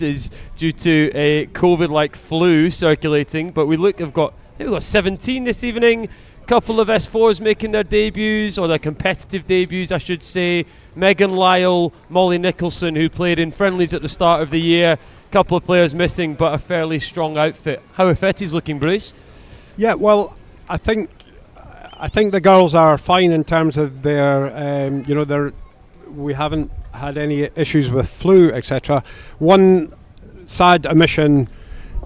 is due to a COVID-like flu circulating, but we've got 17 this evening. Couple of S4s making their debuts, or their competitive debuts I should say. Megan Lyle, Molly Nicholson, who played in friendlies at the start of the year. Couple of players missing, but a fairly strong outfit. How are Fettes looking, Bruce? Yeah, well, I think the girls are fine in terms of their, we haven't had any issues with flu, etc. One sad omission,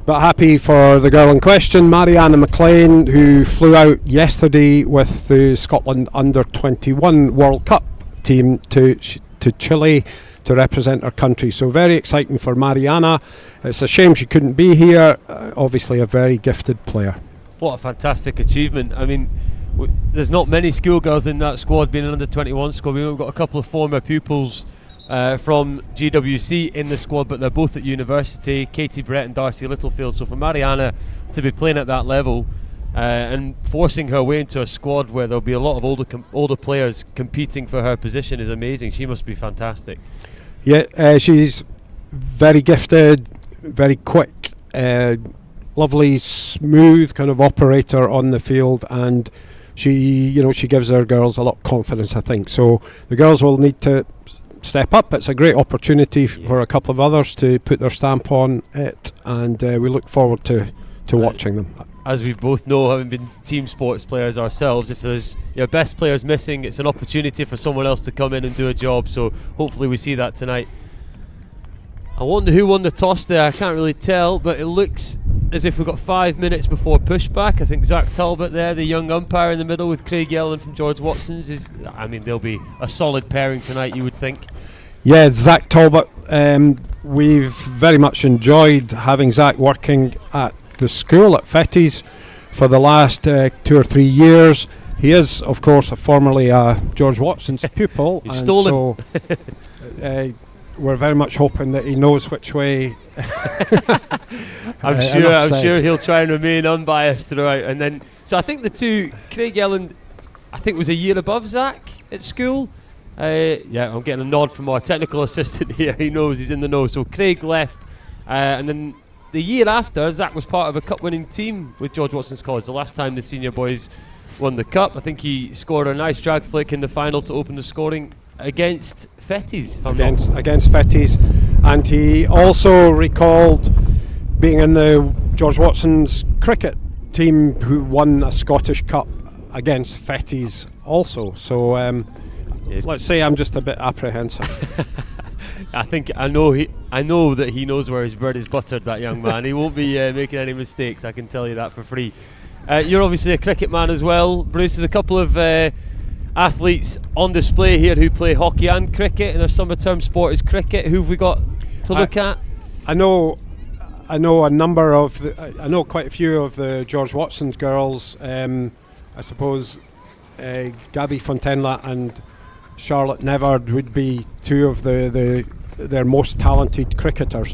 but happy for the girl in question, Mariana McLean, who flew out yesterday with the Scotland Under-21 World Cup team to Chile to represent her country. So very exciting for Mariana. It's a shame she couldn't be here. Obviously a very gifted player. What a fantastic achievement. I mean, there's not many schoolgirls in that squad, being an Under-21 squad. We've got a couple of former pupils from GWC in the squad, but they're both at university, Katie Brett and Darcy Littlefield. So for Mariana to be playing at that level and forcing her way into a squad where there'll be a lot of older players competing for her position is amazing. She must be fantastic. Yeah, she's very gifted, very quick, lovely, smooth kind of operator on the field, and she gives her girls a lot of confidence, I think. So the girls will need to step up. It's a great opportunity for a couple of others to put their stamp on it, and we look forward to watching them. As we both know, having been team sports players ourselves, if there's your best players missing, it's an opportunity for someone else to come in and do a job. So hopefully we see that tonight. I wonder who won the toss there. I can't really tell, but it looks as if we've got 5 minutes before pushback. I think Zach Talbot there, the young umpire in the middle, with Craig Yellen from George Watson's, they'll be a solid pairing tonight, you would think. Yeah, Zach Talbot. We've very much enjoyed having Zach working at the school at Fettes for the last 2 or 3 years. He is, of course, formerly George Watson's pupil. You've stolen. So we're very much hoping that he knows which way. I'm sure he'll try and remain unbiased throughout. And then, so I think the two, Craig Yellen, I think was a year above Zach at school. I'm getting a nod from our technical assistant here. He knows, he's in the know. So Craig left, and then the year after, Zach was part of a cup-winning team with George Watson's College. The last time the senior boys won the cup, I think he scored a nice drag flick in the final to open the scoring against Fettes. Against Fettes, and he also recalled being in the George Watson's cricket team who won a Scottish Cup against Fettes also. So let's say I'm just a bit apprehensive. I know that he knows where his bread is buttered, that young man. He won't be making any mistakes, I can tell you that for free. You're obviously a cricket man as well, Bruce. There's a couple of athletes on display here who play hockey and cricket, and their summer term sport is cricket. Who have we got to look at? I know quite a few of the George Watson's girls. I suppose Gabby Fontenla and Charlotte Nevard would be two of their most talented cricketers.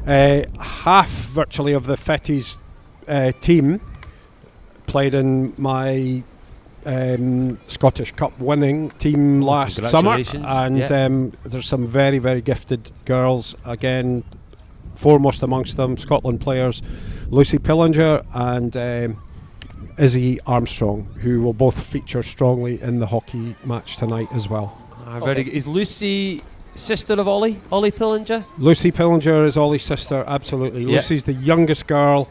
Half virtually of the Fettes team played in my Scottish Cup winning team last summer, and there's some very, very gifted girls, again, foremost amongst them Scotland players Lucy Pillinger and Izzy Armstrong, who will both feature strongly in the hockey match tonight as well. Is Lucy sister of Ollie Pillinger? Lucy Pillinger is Ollie's sister, absolutely. Yep. Lucy's the youngest girl,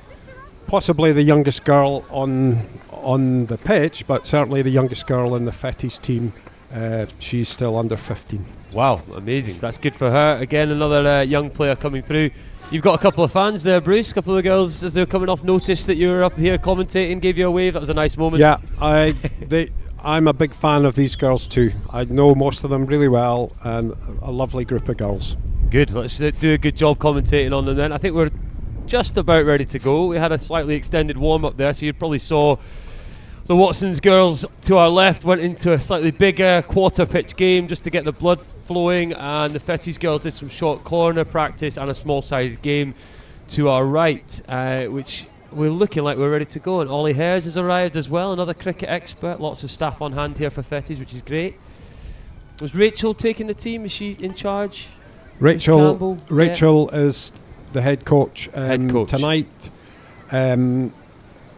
possibly the youngest girl on the pitch, but certainly the youngest girl in the Fettes team. She's still under 15. Wow, amazing. That's good for her. Again, another young player coming through. You've got a couple of fans there, Bruce. A couple of the girls, as they were coming off, noticed that you were up here commentating, gave you a wave. That was a nice moment. Yeah, I'm a big fan of these girls too. I know most of them really well, and a lovely group of girls. Good. Let's do a good job commentating on them then. I think we're just about ready to go. We had a slightly extended warm-up there, so you probably saw the Watson's girls to our left went into a slightly bigger quarter pitch game just to get the blood flowing, and the Fettes girls did some short corner practice and a small sided game to our right, which we're looking like we're ready to go. And Ollie Hares has arrived as well, another cricket expert. Lots of staff on hand here for Fettes, which is great. Was Rachel taking the team? Is she in charge? Rachel is the head coach. Tonight.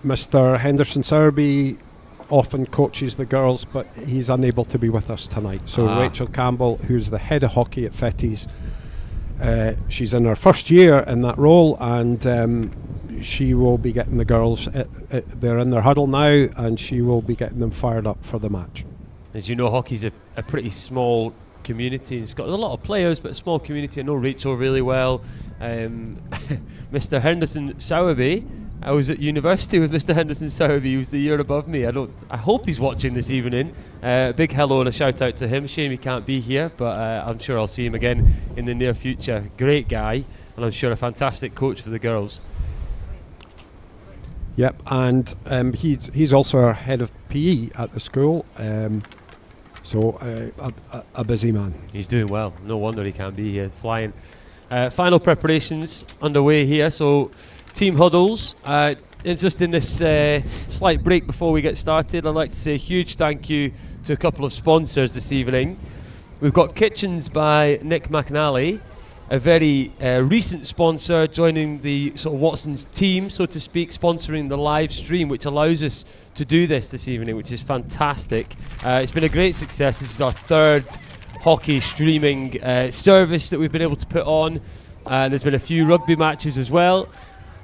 Mr. Henderson Sowerby often coaches the girls, but he's unable to be with us tonight. So Rachel Campbell, who's the head of hockey at Fettes, she's in her first year in that role, and she will be getting the girls. They're in their huddle now, and she will be getting them fired up for the match. As you know, hockey's a pretty small community. It's got a lot of players, but a small community. I know Rachel really well. Mr. Henderson Sowerby, I was at university with Mr. Henderson Sowerby, who's the year above me. I hope he's watching this evening. Big hello and a shout out to him. Shame he can't be here, but I'm sure I'll see him again in the near future. Great guy, and I'm sure a fantastic coach for the girls. Yep, and he's also our head of PE at the school. So a busy man. He's doing well. No wonder he can't be here. Flying. Final preparations underway here. So team huddles. Just in this slight break before we get started, I'd like to say a huge thank you to a couple of sponsors this evening. We've got Kitchens by Nick McNally, a very recent sponsor, joining the sort of Watson's team, so to speak, sponsoring the live stream, which allows us to do this evening, which is fantastic. It's been a great success. This is our third hockey streaming service that we've been able to put on. There's been a few rugby matches as well.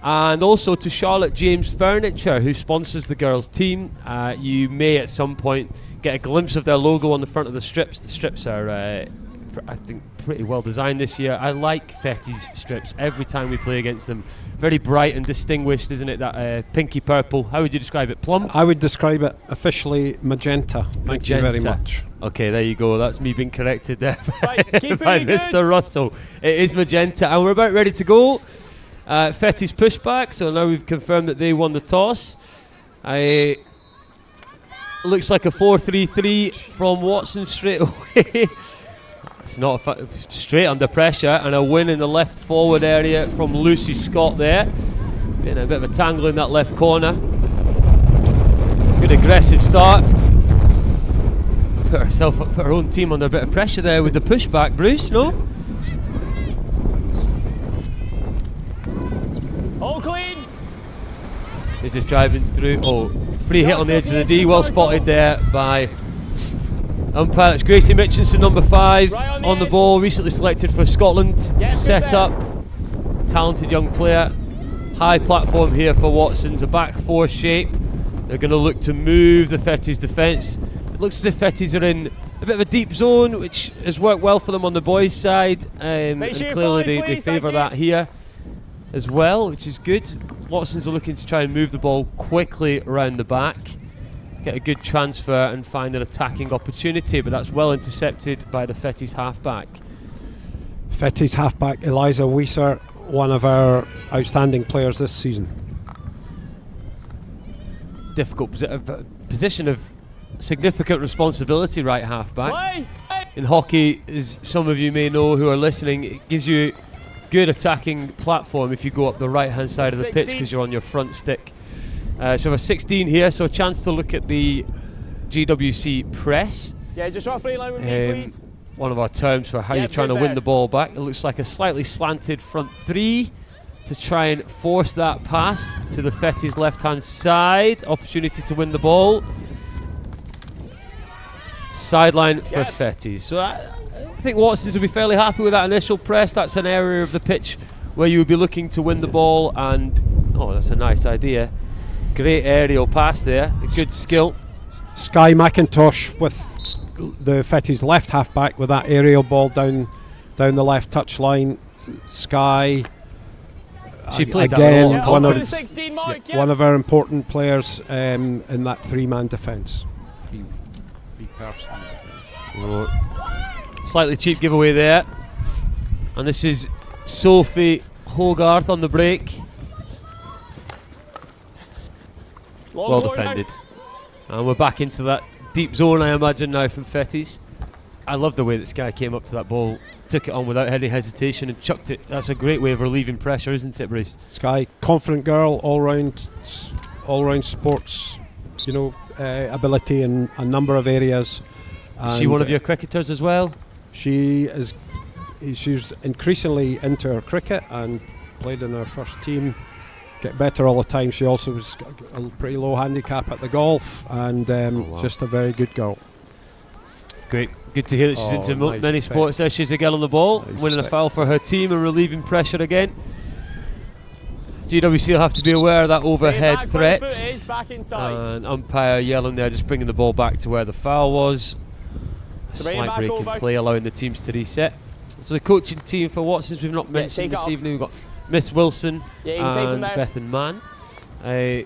And also to Charlotte James Furniture, who sponsors the girls' team. You may at some point get a glimpse of their logo on the front of the strips. The strips are, I think, pretty well designed this year. I like Fettes strips every time we play against them. Very bright and distinguished, isn't it? That pinky purple. How would you describe it? Plum? I would describe it officially magenta. Thank you very much. Okay, there you go. That's me being corrected there by Mr. Russell. It is magenta, and we're about ready to go. Fettes pushback, so now we've confirmed that they won the toss. Looks like a 4-3-3 from Watson straight away. It's not straight under pressure, and a win in the left forward area from Lucy Scott there. Been a bit of a tangle in that left corner. Good aggressive start. Put her own team under a bit of pressure there with the pushback, Bruce, no? All clean. This is driving through. Oh, free hit on the edge of the D. Well spotted there by umpire. It's Gracie Mitchinson, number 5, on the ball. Recently selected for Scotland. Set up. Talented young player. High platform here for Watson's. A back 4 shape. They're going to look to move the Fettes defence. It looks as if Fettes are in a bit of a deep zone, which has worked well for them on the boys' side. And clearly they favour that here as well, which is good. Watsons are looking to try and move the ball quickly around the back, get a good transfer and find an attacking opportunity, but that's well intercepted by the Fettes halfback. Fettes halfback Eliza Weiser, one of our outstanding players this season. Difficult position of significant responsibility, right halfback. In hockey, as some of you may know who are listening, it gives you good attacking platform if you go up the right hand side of the pitch because you're on your front stick. So we're 16 here, so a chance to look at the GWC press. Yeah, just off free line with me, please. One of our terms for how you're trying to win the ball back. It looks like a slightly slanted front 3 to try and force that pass to the Fettes left hand side. Opportunity to win the ball. Sideline for Fettes. So I think Watsons will be fairly happy with that initial press. That's an area of the pitch where you would be looking to win the ball, and that's a nice idea. Great aerial pass there, a good skill. Sky McIntosh with the Fettes left halfback with that aerial ball down the left touch line. Sky, she played again that one of our important players in that 3-man defence. Three-person defence. Slightly cheap giveaway there, and this is Sophie Hogarth on the break. Well defended, and we're back into that deep zone, I imagine, now from Fettes. I love the way that Sky came up to that ball, took it on without any hesitation and chucked it. That's a great way of relieving pressure, isn't it, Bruce? Sky, confident girl, all round sports, ability in a number of areas. Is she one of your cricketers as well? She's increasingly into her cricket, and played in her first team, get better all the time. She also was got a pretty low handicap at the golf, and just a very good girl. Great. Good to hear that she's into nice many sports there. She's a girl on the ball, Nice winning a pick. foul for her team and relieving pressure again. GWC will have to be aware of that overhead Back threat. footage, back inside. And umpire yelling there, just bringing the ball back to where the foul was. A Bring it slight back break in over. play, allowing the teams to reset. So the coaching team for Watsons we've not mentioned take this it up. evening. We've got Miss Wilson Yeah, you can take from and there. Bethan Mann.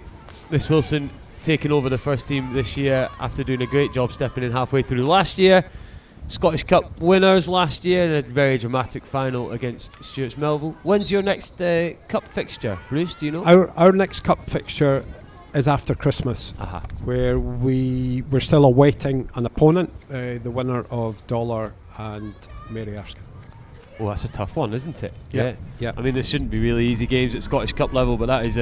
Miss Wilson taking over the first team this year after doing a great job stepping in halfway through last year. Scottish Cup winners last year in a very dramatic final against Stuart's Melville. When's your next cup fixture, Bruce? Do you know? Our next cup fixture is after Christmas, Aha. where we're still awaiting an opponent, the winner of Dollar and Mary Erskine. Oh, that's a tough one, isn't it? Yeah. I mean, there shouldn't be really easy games at Scottish Cup level, but that is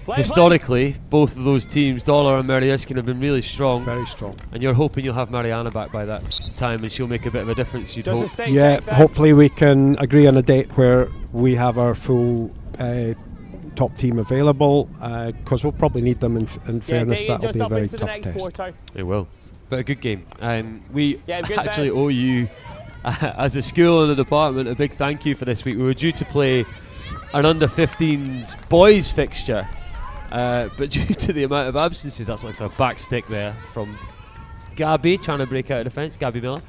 Play, historically, both of those teams, Dollar and Mary Erskine, have been really strong. Very strong. And you're hoping you'll have Mariana back by that time, and she'll make a bit of a difference. You'd Just a hope. stick Yeah, check there. hopefully we can agree on a date where we have our full top team available, because we'll probably need them in fairness. Dean, That'll just be a up very into the tough next test. quarter. It will, but a good game. And we Yeah, good actually bet. owe you, as a school and the department, a big thank you for this week. We were due to play an under-15s boys fixture, but due to the amount of absences, that's like a back stick there from Gabby trying to break out of defence, Gabby Miller.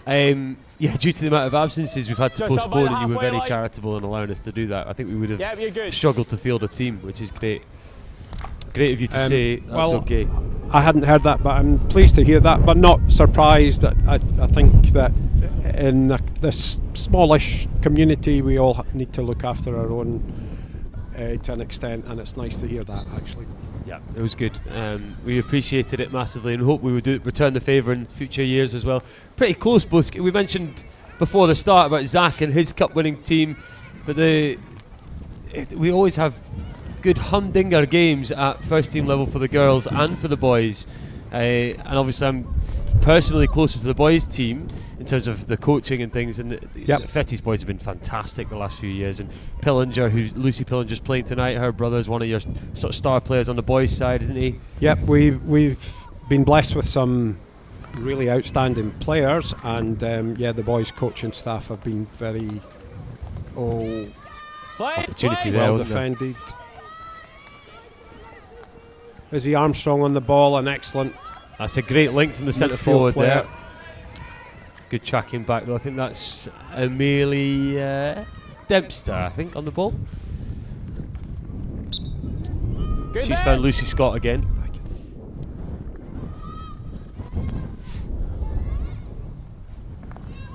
Due to the amount of absences, we've had to Just up by postpone, the and you were halfway very line. charitable in allowing us to do that. I think we would have Yeah, you're good. struggled to field a team, which is great. Great of you to say that's well, okay. I hadn't heard that, but I'm pleased to hear that, but not surprised. I think that in this smallish community, we all need to look after our own to an extent, and it's nice to hear that, actually. Yeah, it was good. We appreciated it massively and hope we would return the favour in future years as well. Pretty close, both. We mentioned before the start about Zach and his cup-winning team, but we always have good humdinger games at first team level for the girls and for the boys. And obviously I'm personally closer to the boys team in terms of the coaching and things, and the Fettes boys have been fantastic the last few years, and Pillinger, Lucy Pillinger's playing tonight, her brother's one of your sort of star players on the boys side, isn't he? Yep, we've been blessed with some really outstanding players, and the boys coaching staff have been very opportunity play. there, well wasn't there? defended. Izzy Armstrong on the ball, an excellent That's a great link from the centre midfield forward player. there. Good tracking back though. I think that's Amelia Dempster, I think, on the ball. Good She's there. found Lucy Scott again.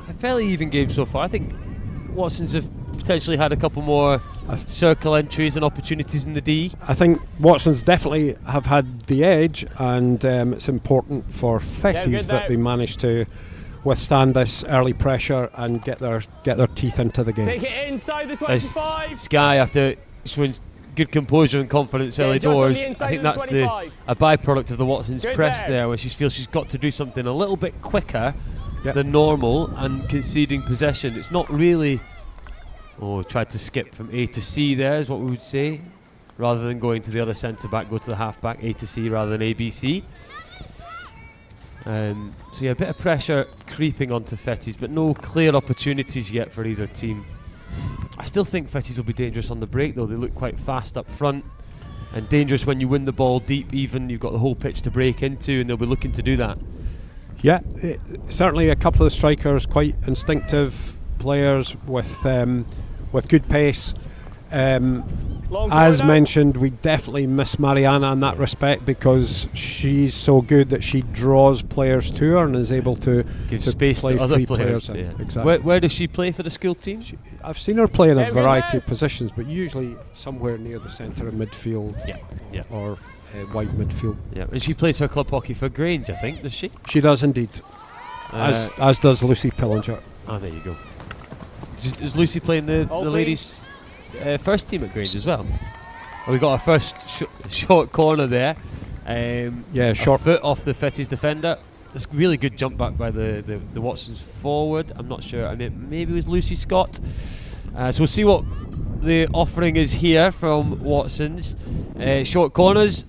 A fairly even game so far. I think Watsons have potentially had a couple more circle entries and opportunities in the D. I think Watsons definitely have had the edge, and it's important for Fettes good that there. they manage to withstand this early pressure and get their teeth into the game. Take it inside the As 25. Sky, after showing good composure and confidence Yeah, early just on the doors, inside I think of the that's 25. a byproduct of the Watsons Good press there. there, where she feels she's got to do something a little bit quicker Yep. than normal and conceding possession. It's not really, tried to skip from A to C there is what we would say, rather than going to the other centre back, go to the half back, A to C rather than A, B, C. A bit of pressure creeping onto Fettes, but no clear opportunities yet for either team. I still think Fettes will be dangerous on the break though. They look quite fast up front and dangerous when you win the ball deep even. You've got the whole pitch to break into, and they'll be looking to do that. Yeah, certainly a couple of the strikers, quite instinctive players with good pace. Long As corner. mentioned, we definitely miss Mariana in that respect, because she's so good that she draws players to her and is able to Give to space play to other free players. in. Yeah. Exactly. Where does she play for the school team? I've seen her play in a Yeah, good variety there. of positions, but usually somewhere near the centre of midfield Yeah. or wide midfield. Yeah, and she plays her club hockey for Grange, I think, does she? She does indeed, as does Lucy Pillinger. There you go. Is Lucy playing the All ladies' first team at Grange as well? We got our first short corner there. A Short. foot off the Fettes defender. This really good jump back by the Watsons forward. I'm not sure. I mean, maybe it was Lucy Scott. So we'll see what the offering is here from Watson's. Short corners,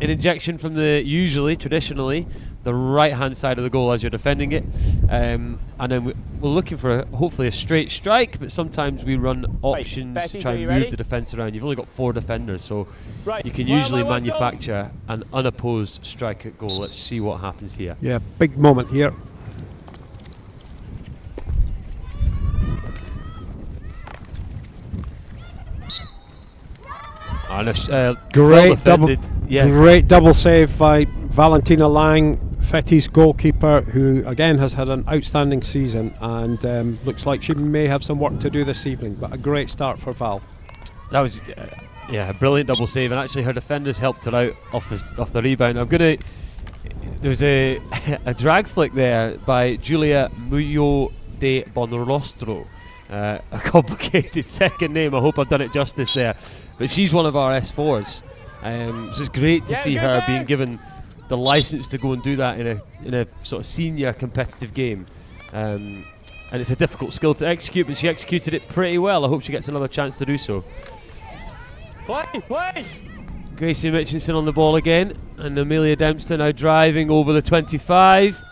an injection from traditionally, the right-hand side of the goal as you're defending it. And then we're looking for hopefully a straight strike, but sometimes we run options to try and move the defence around. You've only got 4 defenders, so you can usually manufacture an unopposed strike at goal. Let's see what happens here. Yeah, big moment here. And great double save by Valentina Lang, Fettes goalkeeper, who again has had an outstanding season, and looks like she may have some work to do this evening, but a great start for Val. That was a brilliant double save, and actually her defenders helped her out off the rebound. There was a drag flick there by Giulia Muyo de Bonrostro. A complicated second name. I hope I've done it justice there, but she's one of our S4s. So it's great to see her being given the license to go and do that in a sort of senior competitive game. And it's a difficult skill to execute, but she executed it pretty well. I hope she gets another chance to do so. Play! Gracie Mitchinson on the ball again, and Amelia Dempster now driving over the 25.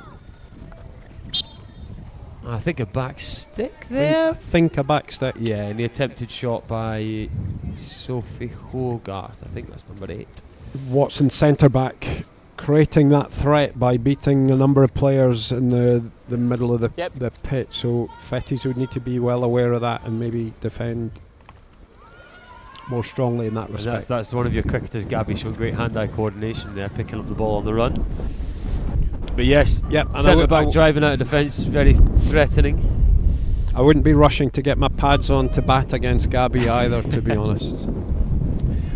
I think a back stick there. I think a back stick. Yeah, and the attempted shot by Sophie Hogarth. I think that's number 8. Watson centre back, creating that threat by beating a number of players in the middle of the pitch. So Fettes would need to be well aware of that and maybe defend more strongly in that respect. That's one of your cricketers, Gabby, showing great hand-eye coordination there, picking up the ball on the run. But yes, centre back driving out of defence, very threatening. I wouldn't be rushing to get my pads on to bat against Gabby either, to be honest.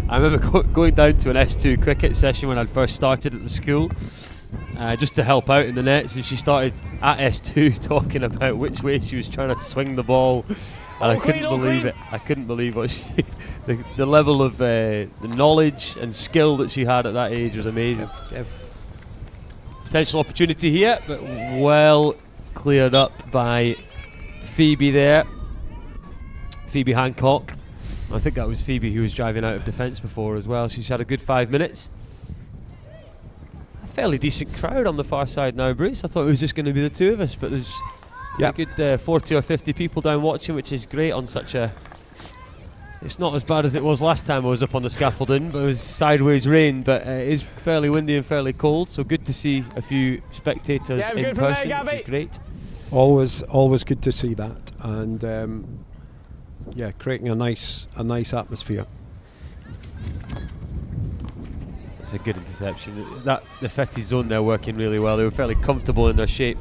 I remember going down to an S2 cricket session when I'd first started at the school, just to help out in the nets, and she started at S2 talking about which way she was trying to swing the ball, and I couldn't believe it. I couldn't believe what the level of the knowledge and skill that she had at that age was amazing. Potential opportunity here, but well cleared up by Phoebe there. Phoebe Hancock. I think that was Phoebe who was driving out of defence before as well. She's had a good 5 minutes. A fairly decent crowd on the far side now, Bruce. I thought it was just going to be the 2 of us, but there's a good 40 or 50 people down watching, which is great on such a... It's not as bad as it was last time I was up on the scaffolding, but it was sideways rain, but it is fairly windy and fairly cold, so good to see a few spectators in person, which is great. Always good to see that, and creating a nice atmosphere. It's a good interception. The Fettes zone there working really well. They were fairly comfortable in their shape.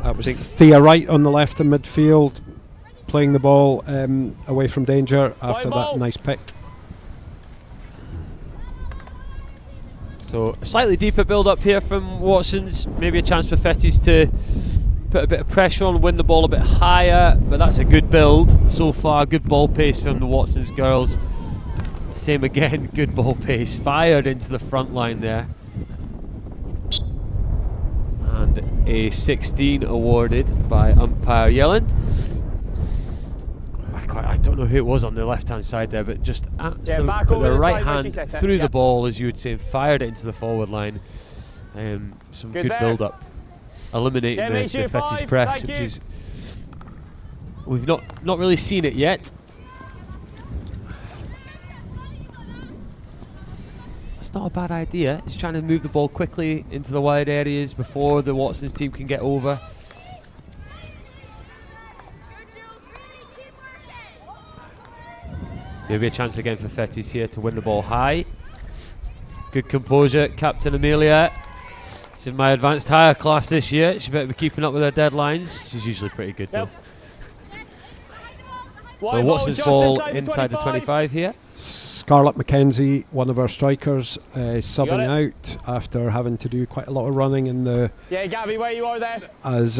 That was Thea Wright on the left in midfield, playing the ball away from danger after that nice pick. So a slightly deeper build up here from Watson's. Maybe a chance for Fettes to put a bit of pressure on, win the ball a bit higher, but that's a good build so far. Good ball pace from the Watson's girls. Same again, good ball pace. Fired into the front line there. And a 16 awarded by umpire Yelland. I don't know who it was on the left-hand side there, but just absolutely put their right hand through the ball, as you would say, and fired it into the forward line. Some good build-up, eliminating the Fettes press, which is we've not really seen it yet. It's not a bad idea. It's trying to move the ball quickly into the wide areas before the Watson's team can get over. Maybe a chance again for Fettes here to win the ball high. Good composure, Captain Amelia. She's in my advanced higher class this year. She better be keeping up with her deadlines. She's usually pretty good though. So Watson's ball inside the 25 here. Scarlett McKenzie, one of our strikers, subbing out after having to do quite a lot of running in the... Yeah, Gabby, where you are there. As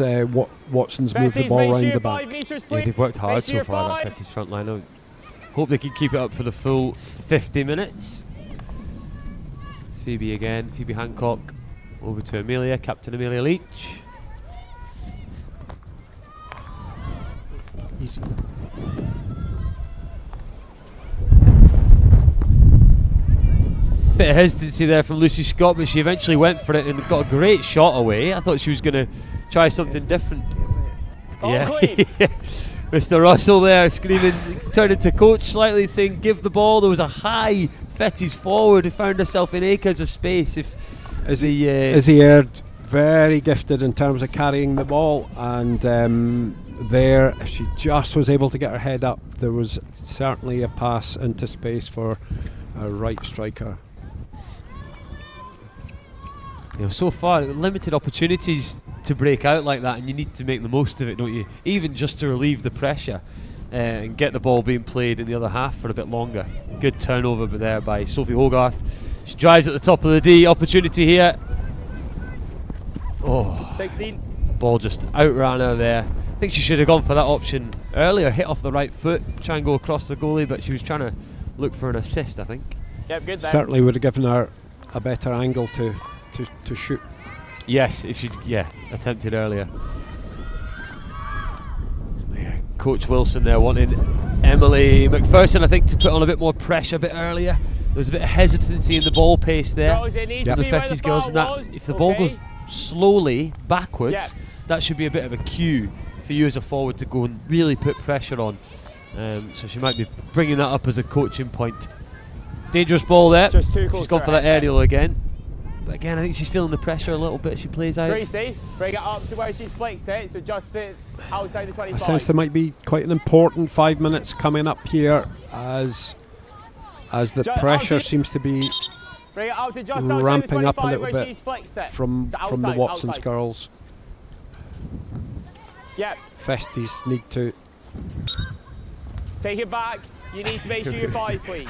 Watson's moved the ball around the back. Yeah, they've worked hard so far, that Fettes front line. Hope they can keep it up for the full 50 minutes. It's Phoebe again, Phoebe Hancock. Over to Amelia, Captain Amelia Leach. Easy. Bit of hesitancy there from Lucy Scott, but she eventually went for it and got a great shot away. I thought she was going to try something different. Clean. Mr. Russell there screaming, turned into coach slightly, saying give the ball. There was a high Fettes forward who found herself in acres of space. Izzy Aird, very gifted in terms of carrying the ball, and there, if she just was able to get her head up, there was certainly a pass into space for a right striker. So far, limited opportunities to break out like that, and you need to make the most of it, don't you? Even just to relieve the pressure and get the ball being played in the other half for a bit longer. Good turnover there by Sophie Hogarth. She drives at the top of the D. Opportunity here. 16. Ball just outran her there. I think she should have gone for that option earlier. Hit off the right foot, try and go across the goalie, but she was trying to look for an assist, I think. Yep, good there. Certainly would have given her a better angle to shoot. Yes, if she'd attempted earlier. Coach Wilson there wanting Emily McPherson, I think, to put on a bit more pressure a bit earlier. There was a bit of hesitancy in the ball pace there. Girls, it needs The to be where Fettes the girls, ball and that was. if the ball Okay. goes slowly backwards, Yeah. that should be a bit of a cue for you as a forward to go and really put pressure on. So she might be bringing that up as a coaching point. Dangerous ball there. Just too close She's gone to for her that head. aerial again. But again, I think she's feeling the pressure a little bit. She plays out. Gracie, bring it up to where she's flicked it, so just sit outside the 25. I sense there might be quite an important 5 minutes coming up here as the pressure seems to be Bring it out to just outside ramping the up a 25 little where bit she's flicked it. from So the outside, Watson's outside. girls. Yep, Festies need to. take it back. You need to make sure you're 5, please.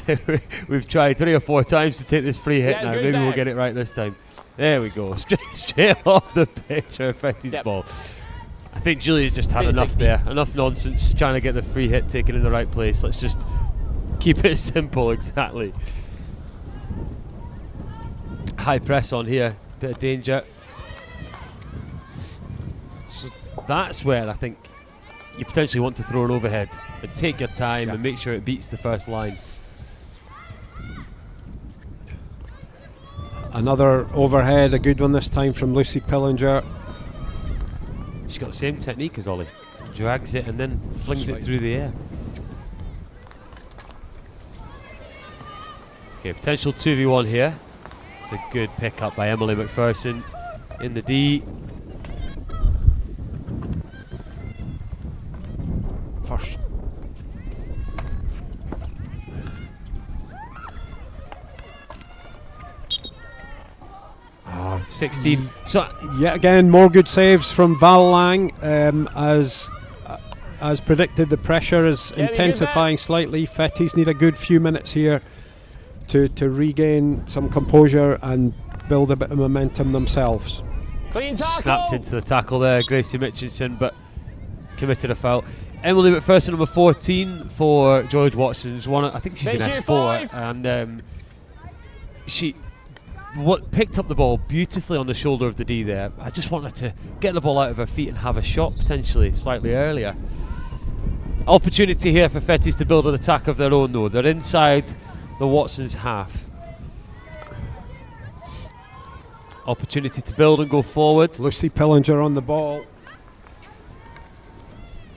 We've tried 3 or 4 times to take this free hit Yeah, now. good Maybe we'll there. get it right this time. There we go. Straight off the picture, Fettes' Yep. ball. I think Julia just had Bit enough 60. there. Enough nonsense trying to get the free hit taken in the right place. Let's just keep it simple, exactly. High press on here. Bit of danger. So that's where I think you potentially want to throw an overhead and take your time and make sure it beats the first line. Another overhead, a good one this time from Lucy Pillinger. She's got the same technique as Ollie. Drags it and then flings it through the air. Okay, potential 2v1 here. It's a good pick up by Emily McPherson in the D. First. Oh, 16. So Yet again, more good saves from Val Lang. As predicted, the pressure is Yeah, intensifying slightly. Fettes need a good few minutes here to regain some composure and build a bit of momentum themselves. Clean tackle. snapped into the tackle there, Gracie Mitchinson, but committed a foul. Emily McPherson, number 14 for George Watson's one. I think she's in They shoot S4, 5. and she picked up the ball beautifully on the shoulder of the D there. I just want her to get the ball out of her feet and have a shot potentially slightly earlier. Opportunity here for Fettes to build an attack of their own though. They're inside the Watson's half. Opportunity to build and go forward. Lucy Pillinger on the ball.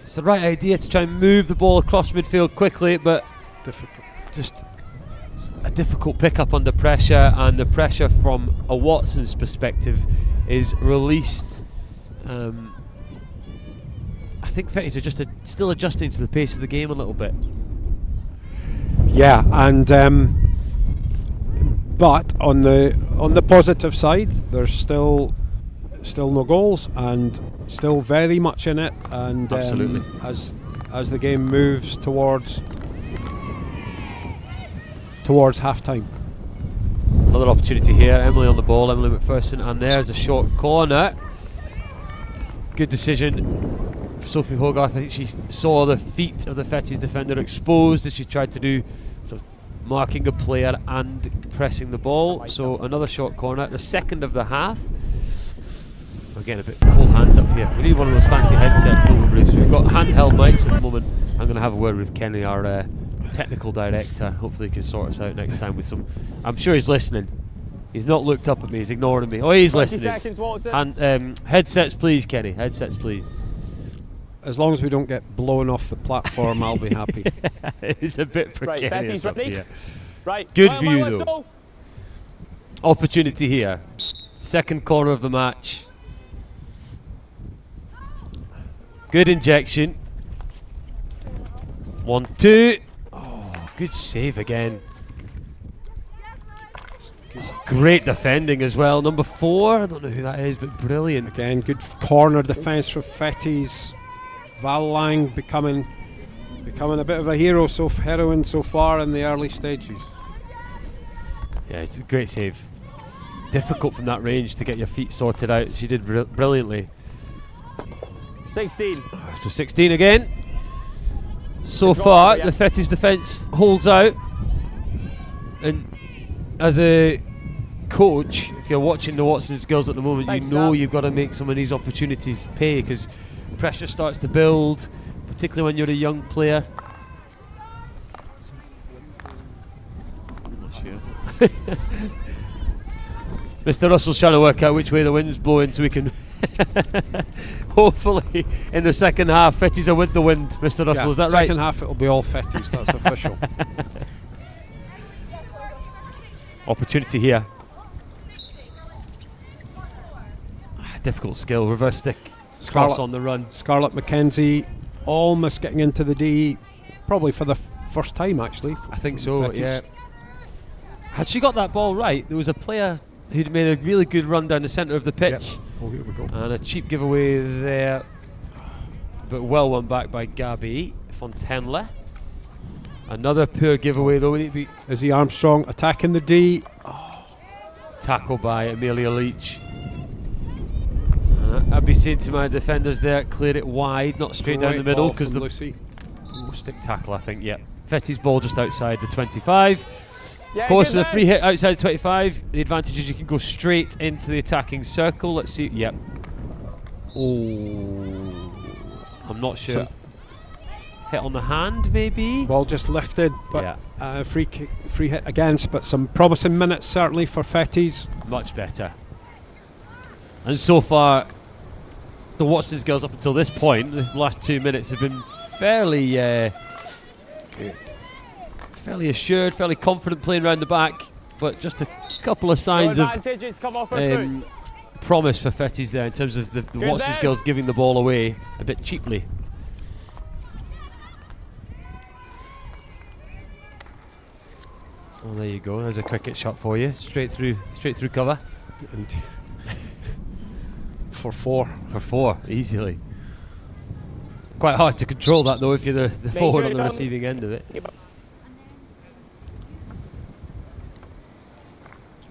It's the right idea to try and move the ball across midfield quickly, but Difficult. just a difficult pickup under pressure, and the pressure from a Watson's perspective is released. I think Fettes are just still adjusting to the pace of the game a little bit. Yeah, and but on the positive side, there's still no goals and still very much in it. And Absolutely. As the game moves towards half-time. Another opportunity here. Emily on the ball, Emily McPherson, and there's a short corner. Good decision. Sophie Hogarth, I think she saw the feet of the Fettes defender exposed as she tried to do sort of marking a player and pressing the ball. So another short corner, the second of the half. We're getting a bit cold hands up here. We need one of those fancy headsets, don't we, Bruce? We've got handheld mics at the moment. I'm going to have a word with Kenny, our technical director. Hopefully he can sort us out next time with some. I'm sure he's listening. He's not looked up at me. He's ignoring me. Oh, he's 20 listening. seconds, Watson. And headsets, please, Kenny. Headsets, please. As long as we don't get blown off the platform, I'll be happy. It's a bit precarious. Right, Fettes up ready? here. Right. Good Final view, whistle. though. Opportunity here. Second corner of the match. Good injection. 1, 2. Oh, good save again. Oh, great defending as well. Number 4. I don't know who that is, but brilliant. Again, good corner defence from Fettes. Valang becoming a bit of a heroine so far in the early stages. Yeah, it's a great save. Difficult from that range to get your feet sorted out. She did brilliantly. 16. So 16 again. So It's far, gone, yeah. the Fettes defence holds out. And as a coach, if you're watching the Watson's girls at the moment, Thanks, you know Sam. you've got to make some of these opportunities pay, because pressure starts to build, particularly when you're a young player. Mr. Russell's trying to work out which way the wind's blowing so we can hopefully in the second half Fettes are with the wind. Mr. Russell, Yeah, is that right? second half it'll be all Fettes, that's official. Opportunity here. Difficult skill, reverse stick, cross on the run. Scarlett McKenzie almost getting into the D, probably for the first time actually. I think so, Fettes. yeah. Had she got that ball right, there was a player who'd made a really good run down the centre of the pitch. Yep. Oh, here we go. And a cheap giveaway there, but well won back by Gabby Fontainelle. Another poor giveaway though. We need to be Izzy Armstrong attacking the D. tackled by Amelia Leach. I'd be saying to my defenders there, clear it wide, not straight down the middle, because the Lucy. stick tackle, I think. Yeah, Fettes' ball just outside the 25. Yeah, Of course, good with a there. free hit outside 25, the advantage is you can go straight into the attacking circle. Let's see. Yep. Oh, I'm not sure. Hit on the hand, maybe. Ball just lifted, but Yeah. free hit against, but some promising minutes certainly for Fettes. Much better. And so far, the Watson's girls up until this point, the last 2 minutes, have been fairly assured, fairly confident playing around the back, but just a couple of signs No of advantage, it's come off her foot. promise for Fettes there in terms of the Good Watson's then. girls giving the ball away a bit cheaply. Oh, there you go. There's a cricket shot for you, straight through cover. And for 4. For 4, easily. Quite hard to control that though if you're the forward sure on the it's on. receiving end of it.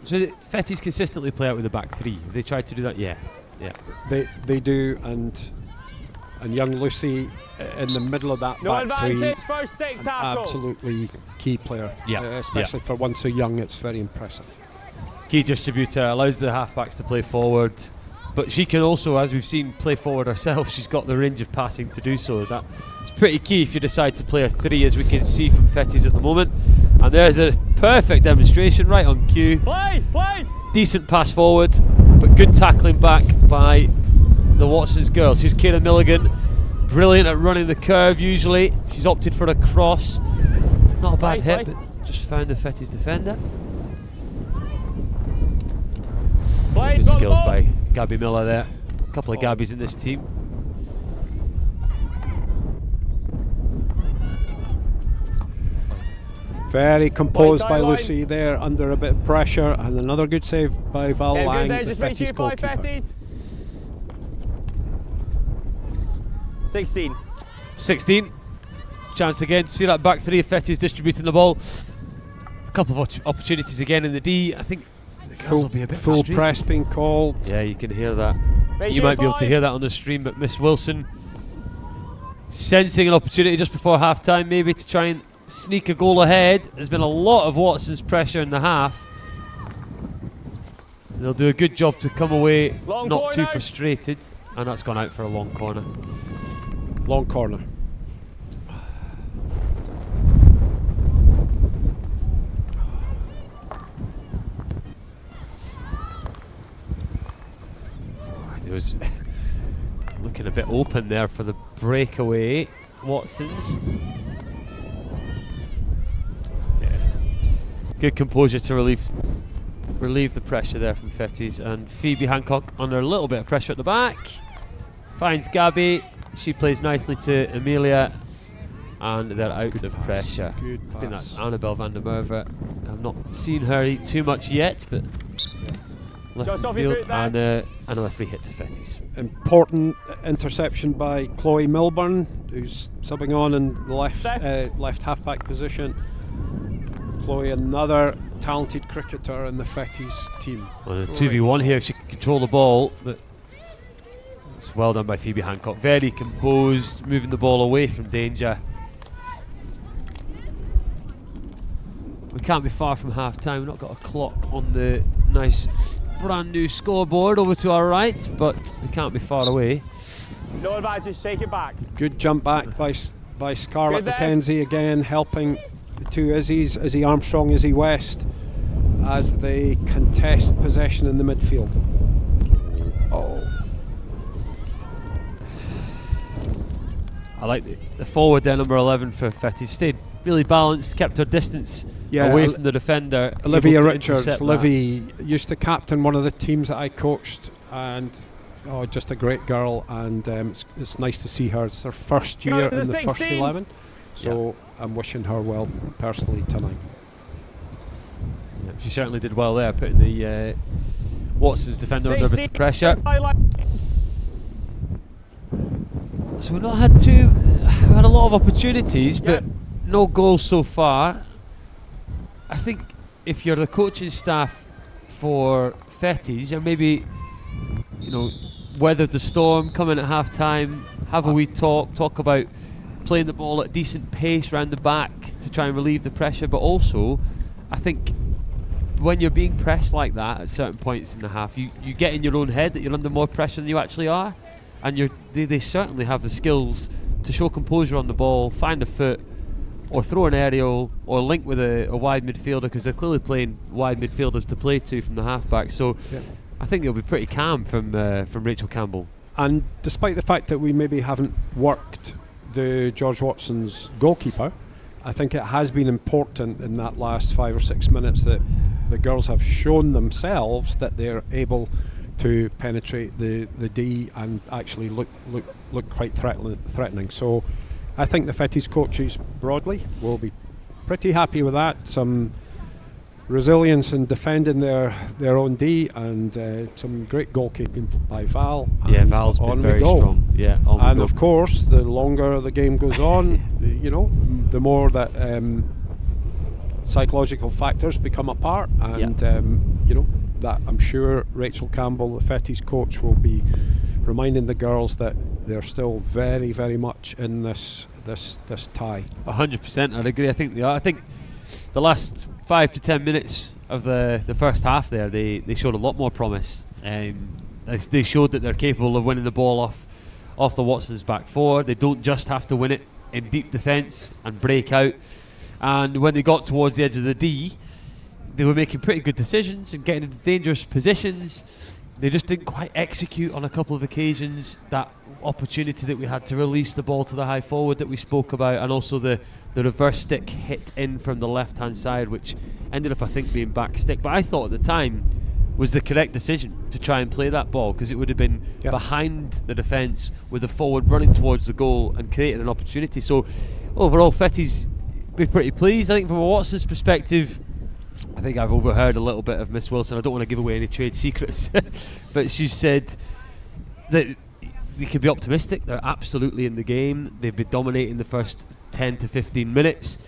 So Fettes consistently play out with the back 3. Have they tried to do that? Yeah. They do, and young Lucy in the middle of that No back 3. advantage, first stick An tackle. absolutely key player. Yeah, Especially for one so young, it's very impressive. Key distributor, allows the halfbacks to play forward, but she can also, as we've seen, play forward herself. She's got the range of passing to do so. That it's pretty key if you decide to play a 3, as we can see from Fettes at the moment. And there's a perfect demonstration right on cue. Play! Decent pass forward, but good tackling back by the Watson's girls. Here's Kira Milligan, brilliant at running the curve usually. She's opted for a cross. Not a bad hit, but just found the Fettes defender. Good skills by Gabby Miller there. A couple of Gabbies in this team. Very composed by sideline. Lucy there, under a bit of pressure, and another good save by Val Yeah, Lang, good there, the just make sure Fettes you fly goalkeeper. Fettes. 16. 16. Chance again to see that back 3 of Fettes distributing the ball. A couple of opportunities again in the D. I think the girls will be a bit Full frustrated. press being called. Yeah, you can hear that. Make You sure might be able to fly. hear that on the stream, but Miss Wilson sensing an opportunity just before half time maybe to try and sneak a goal ahead. There's been a lot of Watson's pressure in the half. They'll do a good job to come away Long not too corner. frustrated, and that's gone out for a long corner. Long corner. was looking a bit open there for the breakaway. Watson's. Yeah. Good composure to relieve the pressure there from Fettes, and Phoebe Hancock under a little bit of pressure at the back. Finds Gabby. She plays nicely to Amelia, and they're out Good of pass. pressure. Good I think pass. that's Annabelle van der Merwe. I've not seen her too much yet, but left Just the off your field, foot and there. another free hit to Fettes. Important interception by Chloe Milburn, who's subbing on in the left half-back position. Chloe, another talented cricketer in the Fettes team. Well, there's a 2v1 here if she can control the ball, but it's well done by Phoebe Hancock. Very composed, moving the ball away from danger. We can't be far from half time. We've not got a clock on the nice brand new scoreboard over to our right, but we can't be far away. No advantage, shake it back. Good jump back by Scarlett Good there. McKenzie, again helping the two Izzies, Izzy Armstrong, Izzy West, as they contest possession in the midfield. Oh. I like the forward there, number 11 for Fettes. Stayed really balanced, kept her distance Yeah, away from the defender. Olivia able to Richards, intercept that. Livy used to captain one of the teams that I coached, and just a great girl, and it's nice to see her. It's her first year in the first 16. 11, so I'm wishing her well personally tonight. Yeah, she certainly did well there, putting the Watson's defender under a bit of pressure. So we've not had we've had a lot of opportunities, but no goals so far. I think if you're the coaching staff for Fettes, and maybe, weather the storm, come in at half time, have a wee talk about playing the ball at decent pace round the back to try and relieve the pressure, but also I think when you're being pressed like that at certain points in the half, you get in your own head that you're under more pressure than you actually are, and they certainly have the skills to show composure on the ball, find a foot, or throw an aerial, or link with a wide midfielder, because they're clearly playing wide midfielders to play to from the halfback. So I think it'll be pretty calm from Rachel Campbell. And despite the fact that we maybe haven't worked the George Watson's goalkeeper, I think it has been important in that last 5 or 6 minutes that the girls have shown themselves that they're able to penetrate the D and actually look quite threatening. So I think the Fettes coaches broadly will be pretty happy with that. Some resilience in defending their own D, and some great goalkeeping by Val. Yeah, Val's been very strong. Yeah, and of course, the longer the game goes on, the more that psychological factors become a part, and that I'm sure Rachel Campbell, the Fettes coach, will be reminding the girls that they're still very, very much in this tie. 100%, I'd agree. I think the last 5 to 10 minutes of the first half there, they showed a lot more promise. They showed that they're capable of winning the ball off the Watsons' back four. They don't just have to win it in deep defence and break out. And when they got towards the edge of the D, they were making pretty good decisions and getting into dangerous positions. They just didn't quite execute on a couple of occasions that opportunity that we had to release the ball to the high forward that we spoke about, and also the reverse stick hit in from the left hand side, which ended up I think being back stick, but I thought at the time was the correct decision to try and play that ball, because it would have been behind the defence with the forward running towards the goal and creating an opportunity. So overall Fettes be pretty pleased. I think from a Watson's perspective, I think I've overheard a little bit of Miss Wilson. I don't want to give away any trade secrets, but she said that they could be optimistic. They're absolutely in the game. They've been dominating the first 10 to 15 minutes.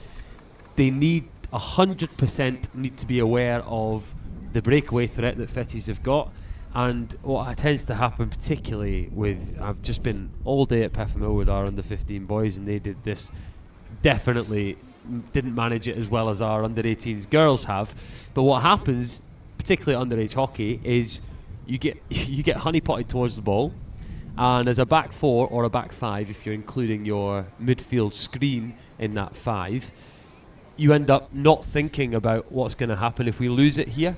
They need 100% need to be aware of the breakaway threat that Fettes have got. And what tends to happen, particularly with, I've just been all day at Peffermill with our under 15 boys, and they did this, definitely didn't manage it as well as our under 18s girls have. But what happens, particularly at underage hockey, is you get honeypotted towards the ball, and as a back four or a back five, if you're including your midfield screen in that five, you end up not thinking about what's going to happen if we lose it here.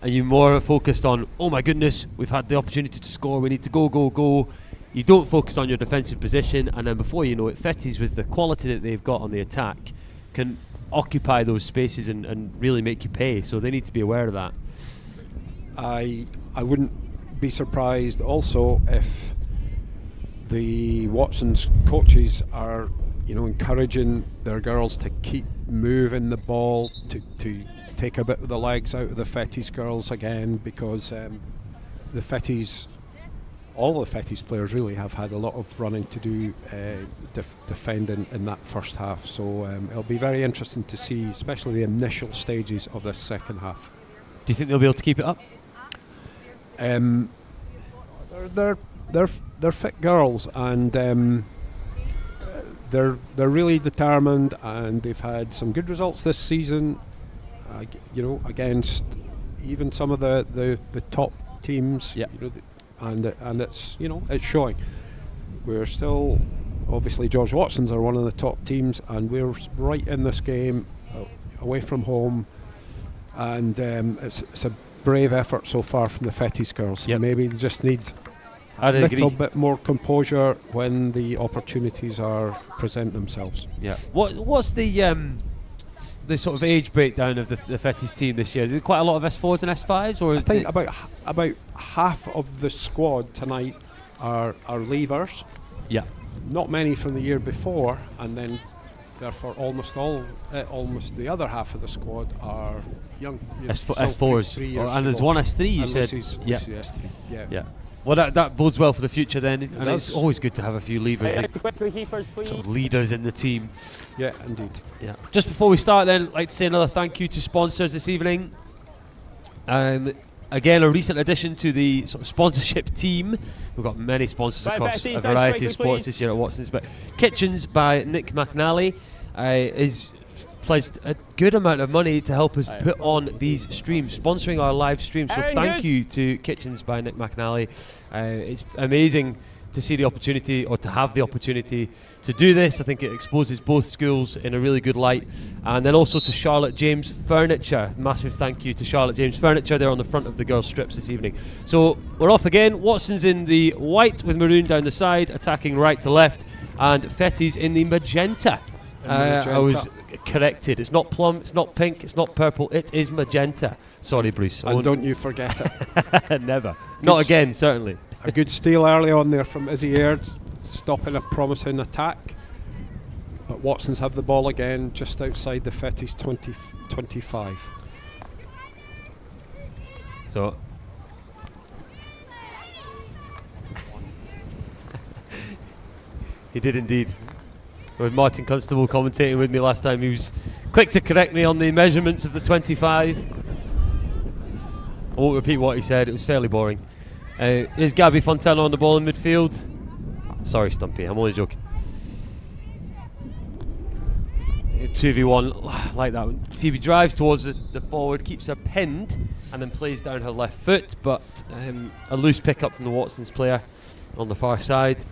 and you're more focused on, oh my goodness, we've had the opportunity to score, we need to go. You don't focus on your defensive position, and then before you know it, Fettes, with the quality that they've got on the attack, can occupy those spaces and really make you pay. So they need to be aware of that. I wouldn't be surprised also if the Watsons coaches are, encouraging their girls to keep moving the ball, to take a bit of the legs out of the Fettes girls again, because the Fettes, all the Fettes players really have had a lot of running to do defending in that first half. So it'll be very interesting to see, especially the initial stages of this second half. Do you think they'll be able to keep it up? They're fit girls, and they're really determined, and they've had some good results this season. Against even some of the top teams. Yeah. And it's it's showing. We're still, obviously, George Watsons are one of the top teams, and we're right in this game, away from home, and it's a brave effort so far from the Fettes girls. Yep. Maybe they just need a little bit more composure when the opportunities present themselves. Yeah. What's the sort of age breakdown of the Fettes team this year? Is it quite a lot of S4s and S5s, or I think about half of the squad tonight are leavers. Yeah. Not many from the year before, and then therefore almost the other half of the squad are young. S4s, and there's one S3. You said. Lucy's S3. Yeah. Well, that bodes well for the future then, and does. it's always good to have a few leavers, Quickly, keepers, please. sort of leaders in the team. Yeah, indeed. Yeah. Just before we start, then, I'd like to say another thank you to sponsors this evening. Again, a recent addition to the sort of sponsorship team. We've got many sponsors across a variety of sports this year at Watsons, but Kitchens by Nick McNally is pledged a good amount of money to help us put on these streams, sponsoring our live streams. So thank you to Kitchens by Nick McNally. It's amazing to see the opportunity, or to have the opportunity to do this. I think it exposes both schools in a really good light. And then also to Charlotte James Furniture. Massive thank you to Charlotte James Furniture. They're on the front of the girls' strips this evening. So we're off again. Watson's in the white with maroon down the side, attacking right to left, and Fettes in the magenta. I was corrected. It's not plum, it's not pink, it's not purple, it is magenta. Sorry, Bruce. And don't you forget it. Never. Not again, certainly. A good steal early on there from Izzy Aird, stopping a promising attack. But Watsons have the ball again, just outside the Fettes 25. So he did indeed. With Martin Constable commentating with me last time, he was quick to correct me on the measurements of the 25. I won't repeat what he said, it was fairly boring. Is Gabby Fontana on the ball in midfield? Sorry, Stumpy, I'm only joking. 2v1 like that. Phoebe drives towards the forward, keeps her pinned, and then plays down her left foot, but a loose pick up from the Watsons player on the far side.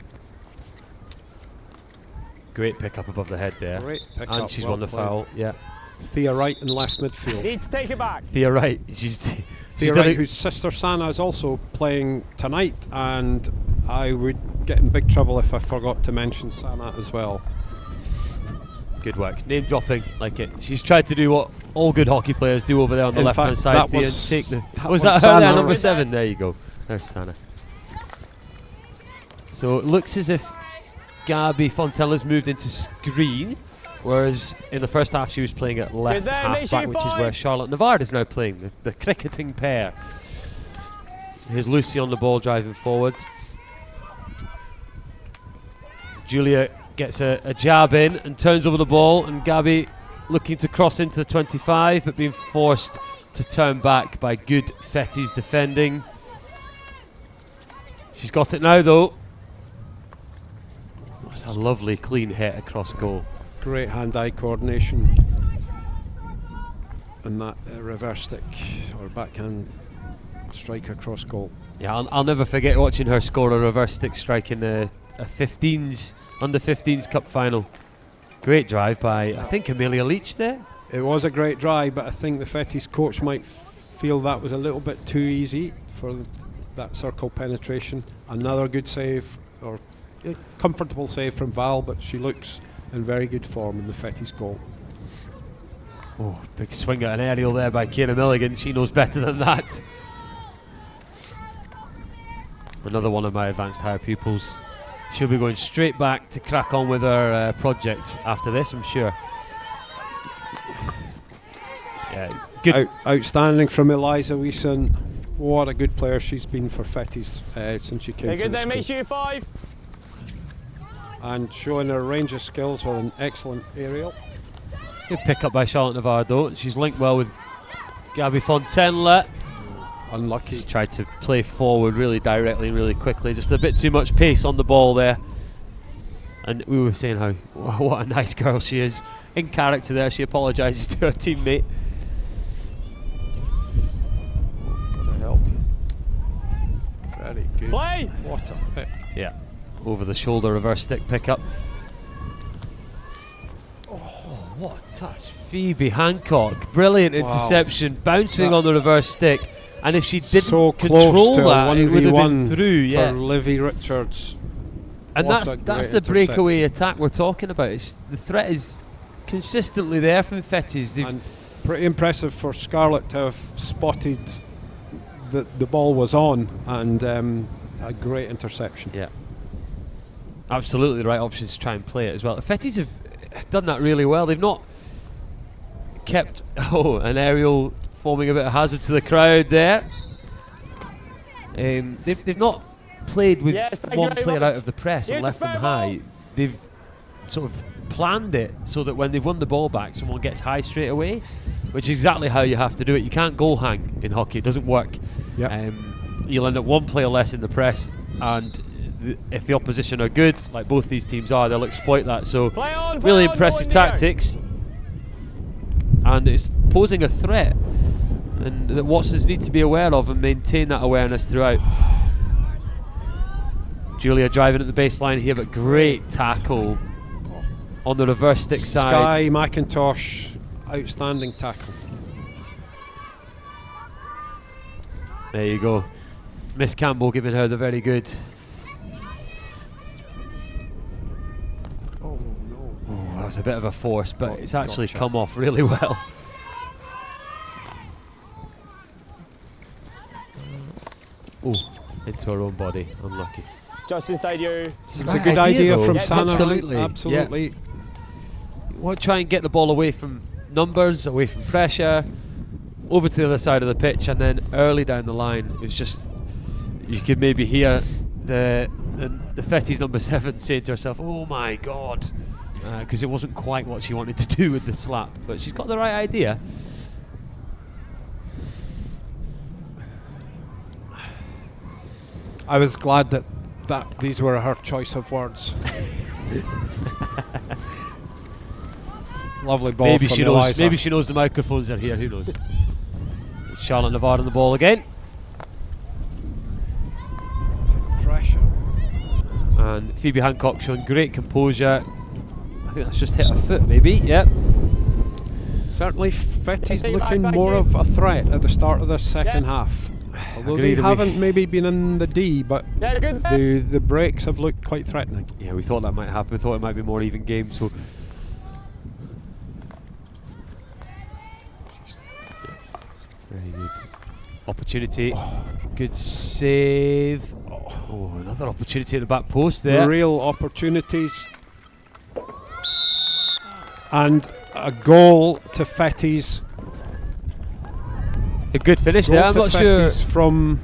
Great pick up above the head there. Great pick and up, she's well won the played. foul. Yeah. Thea Wright in left midfield. Need to take it back. Thea Wright. She's Thea Wright, whose sister Sana is also playing tonight, and I would get in big trouble if I forgot to mention Sana as well. Good work. Name dropping, like it. She's tried to do what all good hockey players do over there on the left hand side. That Thea, was, take the was that her Sana, there, number 7? There you go. There's Sana. So it looks as if Gabby Fontella's moved into screen, whereas in the first half she was playing at left half back, which is where Charlotte Navard is now playing, the cricketing pair. Here's Lucy on the ball driving forward. Julia gets a jab in and turns over the ball, and Gabby looking to cross into the 25 but being forced to turn back by good Fettes defending. She's got it now though. It's a lovely clean hit across goal. Great hand-eye coordination, and that reverse stick or backhand strike across goal. Yeah, I'll never forget watching her score a reverse stick strike in a 15s under 15s cup final. Great drive by I think Amelia Leach there. It was a great drive, but I think the Fettes coach might feel that was a little bit too easy for that circle penetration. Another good save, or comfortable save from Val, but she looks in very good form in the Fettes goal. Oh, big swing at an aerial there by Kira Milligan. She knows better than that. Another one of my advanced higher pupils. She'll be going straight back to crack on with her project after this, I'm sure. Yeah, good. Outstanding from Eliza Weeson. What a good player she's been for Fettes since she came to good the there, school. make sure 5. And showing her range of skills with an excellent aerial. Good pick up by Charlotte Navarre though. She's linked well with Gabby Fontenla. Unlucky. She's tried to play forward really directly and really quickly. Just a bit too much pace on the ball there. And we were saying how what a nice girl she is. In character there, she apologises to her teammate. Gotta help. Very good. Play! What a pick. Yeah, over the shoulder reverse stick pickup. Oh, what a touch. Phoebe Hancock, brilliant interception, bouncing on the reverse stick. And if she didn't so control close to that, it would have been 1v1 through. Yeah, for Livy Richards. and What that's a the great breakaway attack we're talking about. The threat is consistently there from Fettes. And pretty impressive for Scarlett to have spotted that the ball was on, and a great interception. Yeah, absolutely the right option to try and play it as well. The Fettes have done that really well. They've not kept an aerial forming a bit of hazard to the crowd there. They've not played with one player out of the press and left them high. They've sort of planned it so that when they've won the ball back, someone gets high straight away, which is exactly how you have to do it. You can't goal hang in hockey. It doesn't work. Yep. You'll end up one player less in the press, and if the opposition are good, like both these teams are, they'll exploit that. So really impressive tactics, and it's posing a threat, and that Watsons need to be aware of and maintain that awareness throughout. Julia driving at the baseline here, but great tackle on the reverse stick side. Sky McIntosh, outstanding tackle. There you go. Miss Campbell giving her the very good. Oh no. Oh, that was a bit of a force, but it's actually come off really well. Oh, into her own body. Unlucky. Just inside you. It's a good idea from Yeah, Sana. absolutely. Absolutely. Yeah. You want to try and get the ball away from numbers, away from pressure, over to the other side of the pitch, and then early down the line, it was just, you could maybe hear the Fettes number 7 saying to herself, "Oh my God," because it wasn't quite what she wanted to do with the slap, but she's got the right idea. I was glad that these were her choice of words. Lovely ball Maybe from she knows. Eliza. Maybe she knows the microphones are here. Who knows? Charlotte Navarre on the ball again, Pressure. and Phoebe Hancock showing great composure. I think that's just hit her foot, maybe. Yep. Certainly, Fettes Hey, looking back more in. of a threat at the start of the second half. Although Agreed, they haven't maybe been in the D, but Yeah, good there. the breaks have looked quite threatening. Yeah, we thought that might happen. We thought it might be more even game. So. Very good. Opportunity. Good save. Oh, another opportunity at the back post there. Real opportunities. And a goal to Fettes. A good finish Goal there. I'm to not sure. Fettes from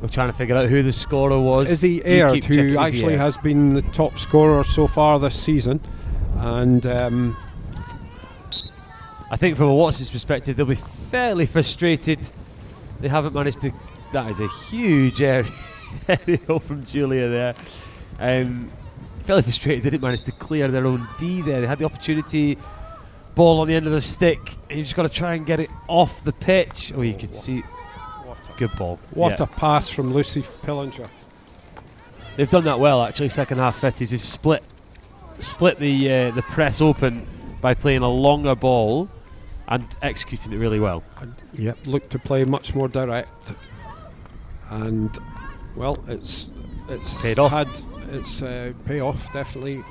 We're trying to figure out who the scorer was. Izzy You Aird, keep checking who Izzy actually Aird. has been the top scorer so far this season. And I think from a Watson's perspective, they'll be fairly frustrated. They haven't managed to. That is a huge aerial from Julia there. Fairly frustrated they didn't manage to clear their own D there. They had the opportunity, ball on the end of the stick, and you just got to try and get it off the pitch. Oh, you could see. Good ball. what Yeah. a pass from Lucy Pillinger. They've done that well actually. Second half, Fettes have split the press open by playing a longer ball and executing it really well. And, yep, look to play much more direct, and well, it's paid off. Had its payoff definitely,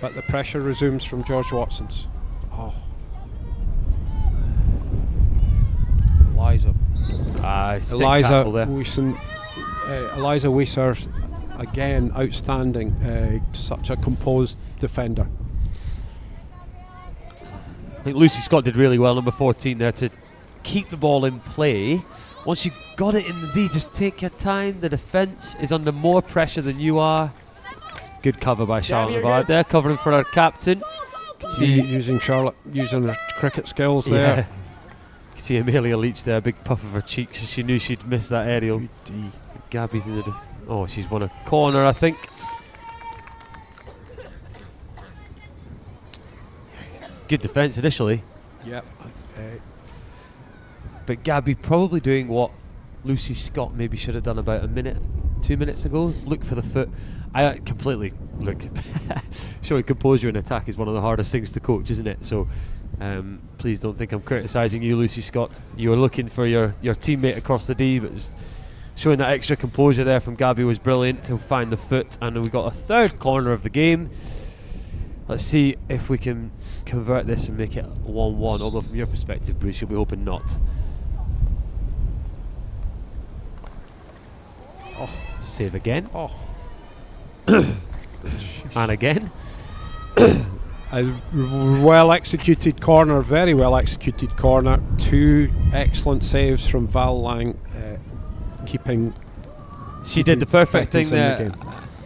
but the pressure resumes from George Watson's. Oh, Eliza Weiser, again outstanding. Such a composed defender. I think Lucy Scott did really well, number 14 there, to keep the ball in play. Once you got it in the D, just take your time. The defence is under more pressure than you are. Good cover by Charlotte Navard there, covering for her captain. See using her cricket skills there. You can see Amelia Leach there, a big puff of her cheeks as she knew she'd missed that aerial. Gabby's in the she's won a corner, I think. Good defence initially. Yep. But Gabby probably doing what Lucy Scott maybe should have done about 2 minutes ago. Look for the foot. I completely look. Showing composure in attack is one of the hardest things to coach, isn't it? So please don't think I'm criticising you, Lucy Scott. You were looking for your teammate across the D, but just showing that extra composure there from Gabby was brilliant to find the foot. And we got a third corner of the game. Let's see if we can convert this and make it 1-1, although from your perspective, Bruce, you'll be hoping not. Oh, save again. Oh. And again. A well executed corner, very well executed corner. 2 excellent saves from Val Lang, keeping. She did the perfect thing Fettes there.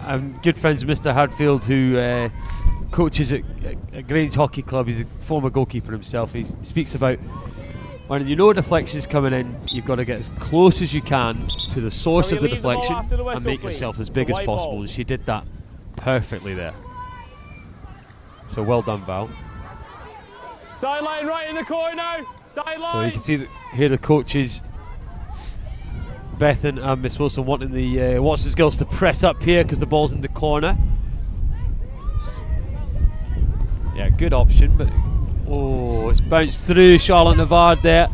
I'm good friends with Mr. Hadfield, who coaches at Grange Hockey Club. He's a former goalkeeper himself. He speaks about when you know a deflection is coming in, you've got to get as close as you can to the source of the deflection and make yourself as big as possible. And she did that perfectly there. So well done, Val. Sideline right in the corner. Sideline. So you can see here the coaches, Beth and Miss Wilson, wanting the Watson's girls to press up here because the ball's in the corner. Yeah, good option, but it's bounced through Charlotte Navard there.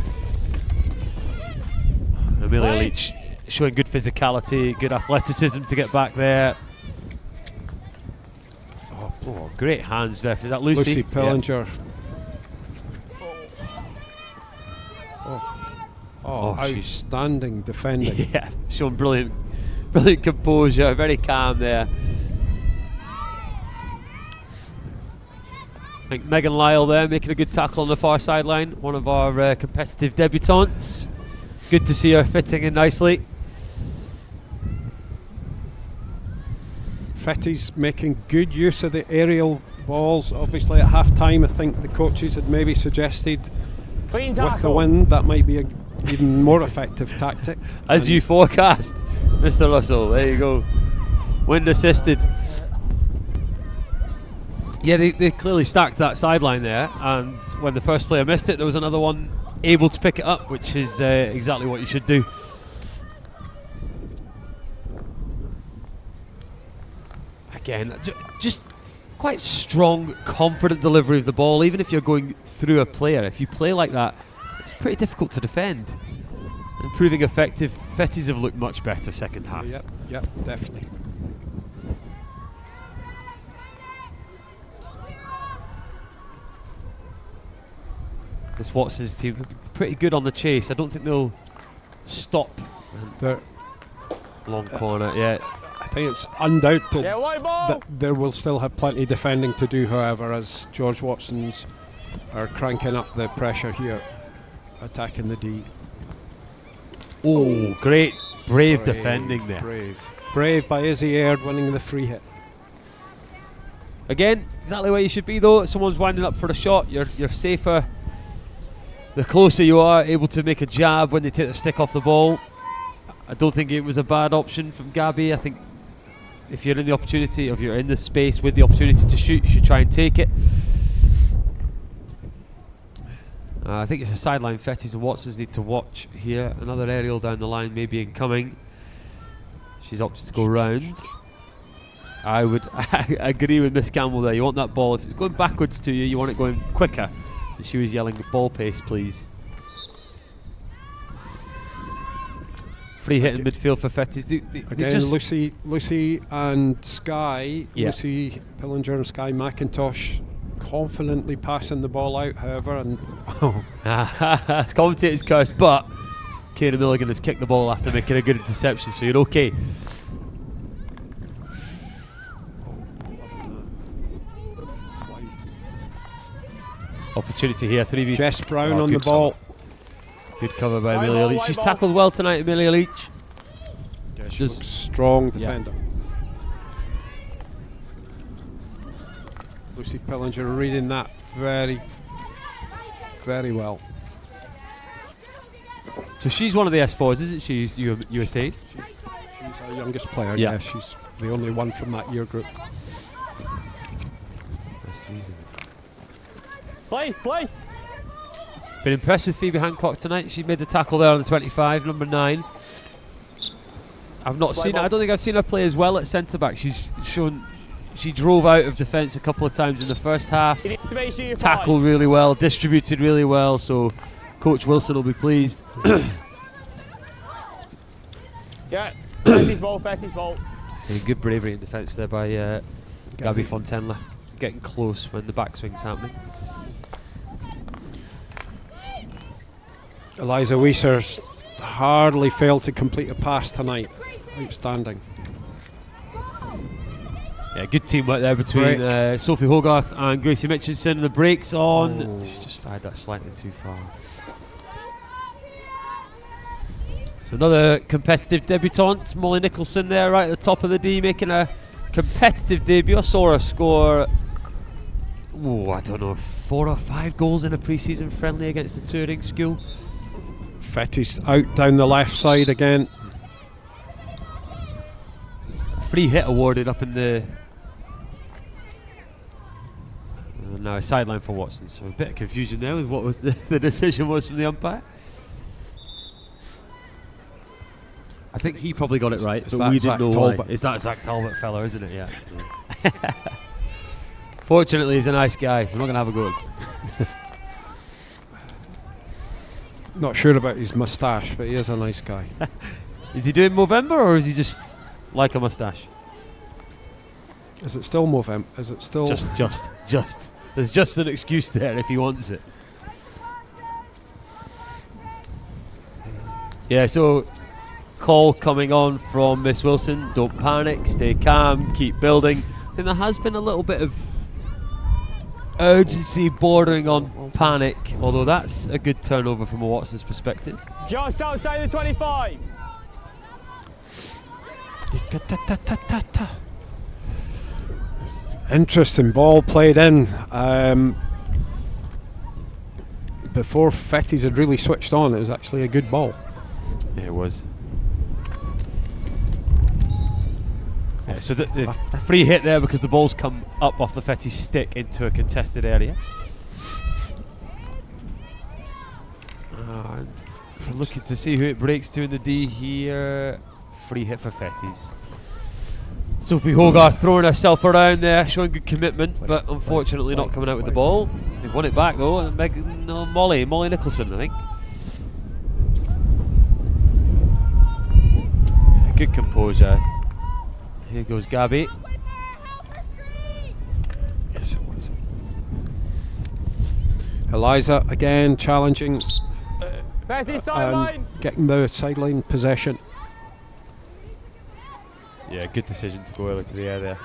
Amelia Leach showing good physicality, good athleticism to get back there. Oh, great hands there. Is that Lucy? Lucy Pillinger. Yeah. She's Outstanding defending. Yeah, showing brilliant composure, very calm there. I think Megan Lyle there making a good tackle on the far sideline, one of our competitive debutantes. Good to see her fitting in nicely. Fettes making good use of the aerial balls. Obviously at half time I think the coaches had maybe suggested Clean with tackle. the wind that might be an even more effective tactic. As you forecast, Mr. Russell, there you go. Wind assisted. Yeah, they clearly stacked that sideline there, and when the first player missed it, there was another one able to pick it up, which is exactly what you should do. Again, just quite strong, confident delivery of the ball, even if you're going through a player. If you play like that, it's pretty difficult to defend. And proving effective, Fettes have looked much better second half. Yep, definitely. This Watson's team pretty good on the chase. I don't think they'll stop. Long corner, yeah. I think it's undoubted Yeah, white ball. that there will still have plenty of defending to do, however, as George Watson's are cranking up the pressure here, attacking the D. Oh, great, brave defending there. Brave by Izzy Aird winning the free hit. Again, exactly where you should be though. Someone's winding up for a shot, you're safer. The closer you are able to make a jab when they take the stick off the ball. I don't think it was a bad option from Gabby. I think if you're in the opportunity, if you're in the space with the opportunity to shoot, you should try and take it. I think it's a sideline Fettes and Watsons need to watch here. Another aerial down the line maybe incoming. She's opted to go round. I would agree with Miss Campbell there. You want that ball, if it's going backwards to you, you want it going quicker. She was yelling ball pace, please. Free hit in midfield for Fettes. Again, Lucy and Sky, Lucy Pillinger and Sky McIntosh confidently passing the ball out, however, and commentator's curse, but Kieran Milligan has kicked the ball after making a good interception, so you're okay. Opportunity here, 3v. Jess Brown on the ball. Good cover by Amelia Leach. She's tackled well tonight, Amelia Leach. Yeah, she looks strong defender. Lucy Pillinger reading that very, very well. So she's one of the S4s, isn't she? You were saying? She's our youngest player. Yeah, she's the only one from that year group. Play. Been impressed with Phoebe Hancock tonight. She made the tackle there on the 25, number 9. I've not seen. I don't think I've seen her play as well at centre back. She's shown. She drove out of defence a couple of times in the first half. You need to make sure you're tackled really well, distributed really well. So, Coach Wilson will be pleased. Yeah, Fettes ball. Yeah, good bravery in defence there by Gabby Fontenla, getting close when the backswing's happening. Eliza Weiser's hardly failed to complete a pass tonight. Outstanding. Yeah, good teamwork there between Sophie Hogarth and Gracie Mitchinson. The break's on. She just fired that slightly too far. So another competitive debutante, Molly Nicholson there right at the top of the D, making a competitive debut. I saw her score, I don't know, 4 or 5 goals in a pre-season friendly against the touring school. Fettes out down the left side again. Free hit awarded up in the now a sideline for Watson, so a bit of confusion there with what was the decision was from the umpire. I think he probably got it right, but we didn't know why. It's that Zach Talbot fella, isn't it? Yeah. Fortunately, he's a nice guy, so I'm not going to have a go at him. Not sure about his moustache, but he is a nice guy. Is he doing Movember, or is he just like a moustache? Is it still Movember? Is it still just? There's just an excuse there if he wants it. Yeah. So, call coming on from Miss Wilson. Don't panic. Stay calm. Keep building. I think there has been a little bit of urgency bordering on panic, although that's a good turnover from a Watson's perspective. Just outside the 25. Interesting ball played in before Fettes had really switched on. It was actually a good ball. Yeah, it was. Yeah, so the free hit there because the ball's come up off the Fettes stick into a contested area. And we're looking to see who it breaks to in the D here. Free hit for Fettes. Sophie Hogarth throwing herself around there, showing good commitment, but unfortunately not coming out with the ball. They've won it back though, and Molly Nicholson, I think. Good composure. Here goes Gabby. Yes, it was. Eliza again challenging. Fettes sideline. Getting the sideline possession. Yeah, good decision to go early to the air there.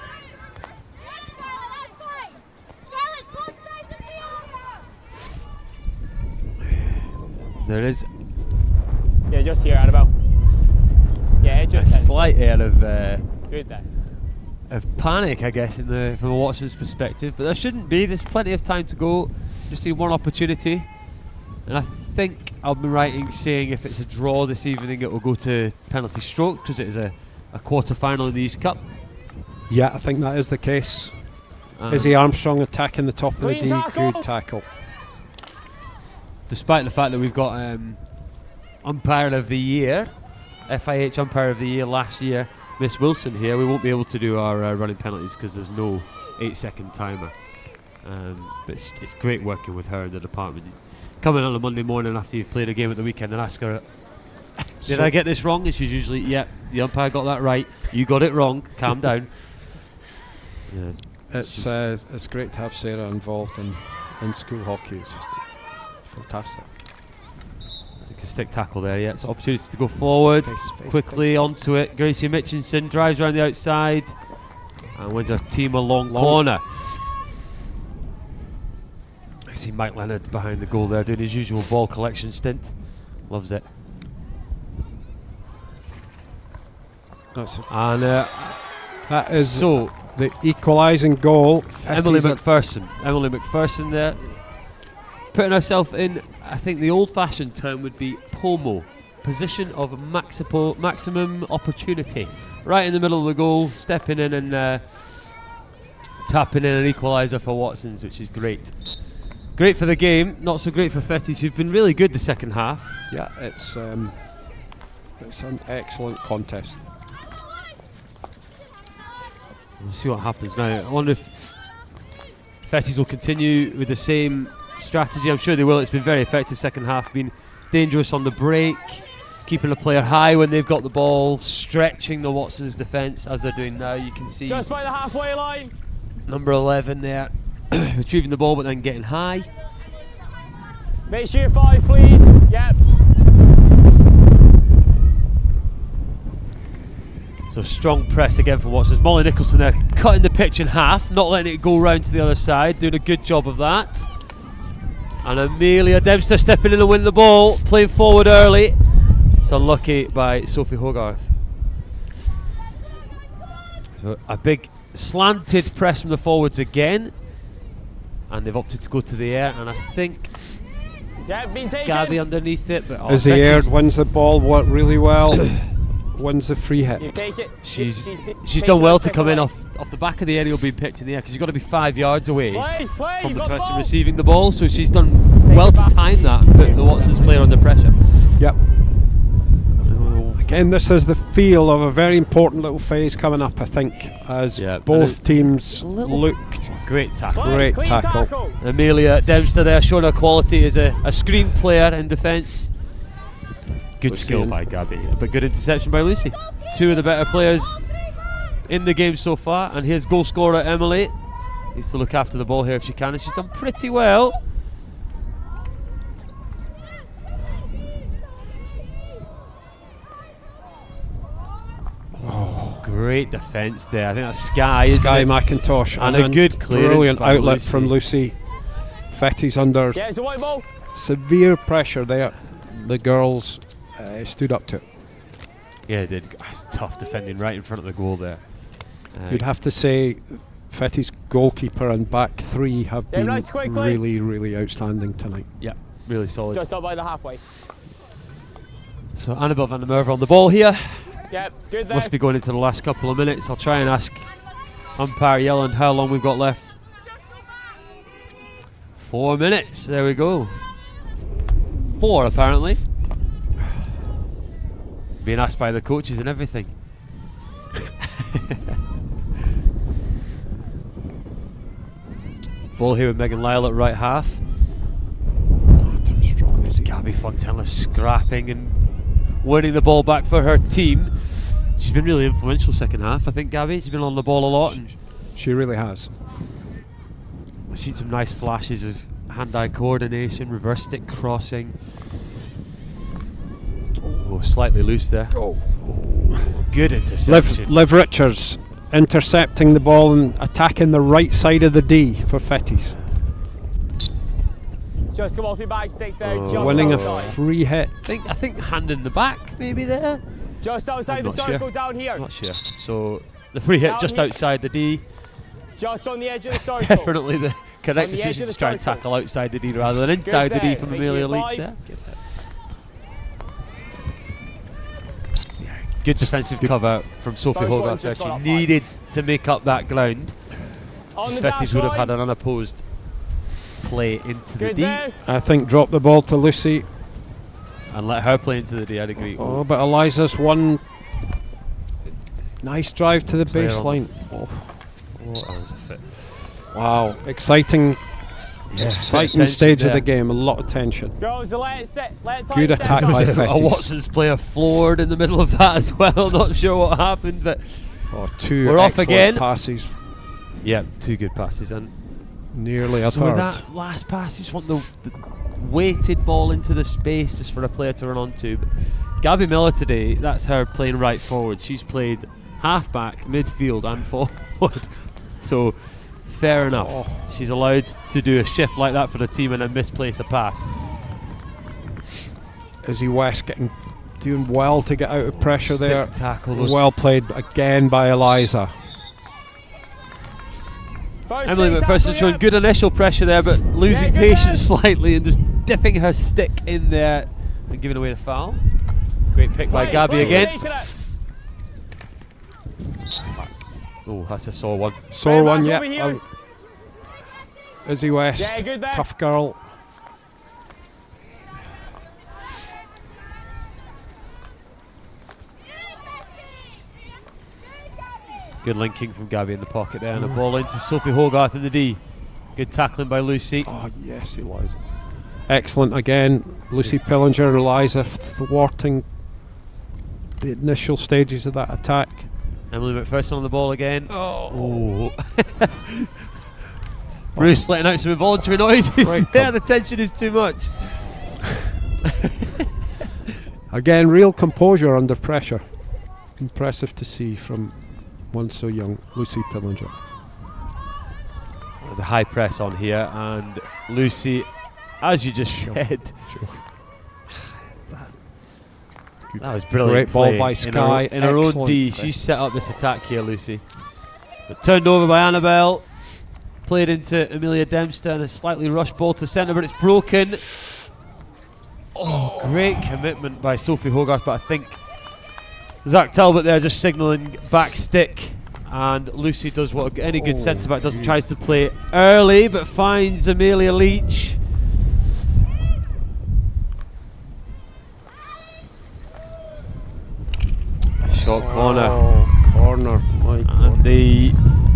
There is. Yeah, just here, Annabelle. Yeah, just a slight air of good there. Of panic, I guess, from a Watson's perspective, but there shouldn't be. There's plenty of time to go. Just need one opportunity, and I think I'll be right in saying if it's a draw this evening, it will go to penalty stroke because it is a quarter-final in the East Cup. Yeah, I think that is the case. Izzy Armstrong attacking the top of the D. Good tackle. Despite the fact that we've got Umpire of the Year, FIH Umpire of the Year last year, Miss Wilson here, we won't be able to do our running penalties because there's no 8-second timer. But it's great working with her in the department. Come in on a Monday morning after you've played a game at the weekend and ask her, did I get this wrong? And she's usually, yep, the umpire got that right. You got it wrong. Calm down. Yeah, it's great to have Sarah involved in school hockey. It's fantastic. A stick tackle there, yeah. It's an opportunity to go forward quickly onto it. Gracie Mitchinson drives around the outside and wins her team a long corner. I see Mike Leonard behind the goal there doing his usual ball collection stint. Loves it. That is so the equalising goal. Emily McPherson there, putting herself in, I think the old-fashioned term would be POMO, position of maximum opportunity, right in the middle of the goal, stepping in and tapping in an equaliser for Watsons, which is great. Great for the game, not so great for Fettes, who've been really good the second half. Yeah, it's an excellent contest. We'll see what happens now. I wonder if Fettes will continue with the same strategy. I'm sure they will. It's been very effective second half, been dangerous on the break, keeping a player high when they've got the ball, stretching the Watsons defence as they're doing now. You can see just by the halfway line. Number 11 there, retrieving the ball but then getting high. Make sure 5, please. Yep. So strong press again for Watsons. Molly Nicholson there cutting the pitch in half, not letting it go round to the other side, doing a good job of that. And Amelia Dempster stepping in and winning the ball, playing forward early. It's unlucky by Sophie Hogarth. So a big slanted press from the forwards again, and they've opted to go to the air, and I think Been taken. Gabby underneath it, but as the air wins the ball really well. Wins the free hit. You take it. She's done well to come in off the back of the aerial being picked in the air, because you've got to be 5 yards away from the person receiving the ball. So she's done well to time that and put the Watsons player under pressure. Yep. Again, this is the feel of a very important little phase coming up, I think, as both teams looked. Great tackle. Great tackle. Amelia Dempster there showing her quality as a screen player in defence. Good skill by Gabby, but good interception by Lucy. Two of the better players in the game so far, and here's goal scorer Emily. Needs to look after the ball here if she can, and she's done pretty well. Oh, great defence there. I think that's Sky, isn't it? Sky McIntosh. And a good clearance. Brilliant outlet from Lucy. Fettes under it's a white ball. Severe pressure there. The girls stood up to it. Yeah, it did. It's tough defending right in front of the goal there. You'd have to say Fettes' goalkeeper and back three have been really, really outstanding tonight. Yeah, really solid. Just up by the halfway. So Annabelle van der Merwe on the ball here. Yep, good there. Must be going into the last couple of minutes. I'll try and ask umpire Yelland how long we've got left. 4 minutes. There we go. 4 apparently. Being asked by the coaches and everything. Ball here with Megan Lyle at right half. Strong, is he? Gabby Fontella scrapping and winning the ball back for her team. She's been really influential second half, I think, Gabby. She's been on the ball a lot. And she really has. I've seen some nice flashes of hand-eye coordination, reverse stick crossing. Oh, slightly loose there. Oh. Good interception. Liv Richards intercepting the ball and attacking the right side of the D for Fettes. Just come off your back stick there. Just winning outside. a free hit. I think hand in the back maybe there. Just outside the circle, down here. I'm not sure. So the free hit just outside the D. Just on the edge of the circle. Definitely the correct decision to try and tackle outside the D rather than inside the D from Amelia Leach there. Good defensive cover from Sophie Hogarth there. She needed to make up that ground. Fettes would have had an unopposed play into the D. I think drop the ball to Lucy. And let her play into the D, I'd agree. Oh, but Eliza's one nice drive to the baseline. Oh, that was a fit. Wow, exciting stage of the game. A lot of tension. Girls, let it sit. Let it Good attack by A Fettes. Watson's player floored in the middle of that as well. Not sure what happened, but Two we're off excellent again. passes. Yeah, 2 good passes. And Nearly a so third. that last pass, you just want the weighted ball into the space just for a player to run onto. But Gabby Miller today, that's her playing right forward. She's played half-back, midfield and forward. So fair enough. She's allowed to do a shift like that for the team and then misplace a pass. Izzy West doing well to get out of pressure there. Tackle. Well played again by Eliza. Emily McPherson showing good initial pressure there, but losing patience slightly and just dipping her stick in there and giving away the foul. Great pick by Gabby again. Oh, that's a sore one. Sore one, yeah. Izzy West, tough girl. Good linking from Gabby in the pocket there, and a ball into Sophie Hogarth in the D. Good tackling by Lucy. Oh yes, Eliza. Excellent again. Lucy Pillinger and Eliza thwarting the initial stages of that attack. Emily McPherson on the ball again. Oh. Bruce letting out some involuntary noises there. The tension is too much. Again, real composure under pressure. Impressive to see from one so young, Lucy Pillinger. The high press on here, and Lucy, as you just said, that was brilliant. Great ball by Sky. In her own D, she set up this attack here, Lucy. But turned over by Annabelle, played into Amelia Dempster, and a slightly rushed ball to centre, but it's broken. Oh, great commitment by Sophie Hogarth, but I think Zach Talbot there just signalling back stick, and Lucy does what any good centre back does, tries to play early but finds Amelia Leach. Short corner. Corner. And the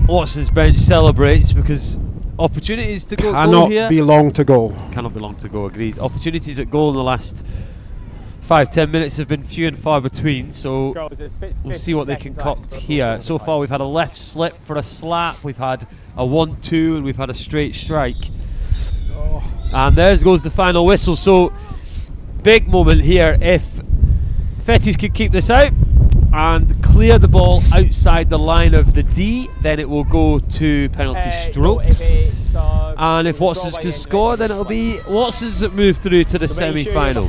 Watson's bench celebrates because opportunities to go Cannot here. be long to go. Cannot be long to go, agreed. Opportunities at goal in the last 5-10 minutes have been few and far between, so we'll see what they concoct here. So far we've had a left slip for a slap, we've had a 1-2, and we've had a straight strike. And there goes the final whistle. So big moment here. If Fettes could keep this out and clear the ball outside the line of the D, then it will go to penalty strokes. And if Watson's can score, then it'll be Watson's that move through to the semi-final.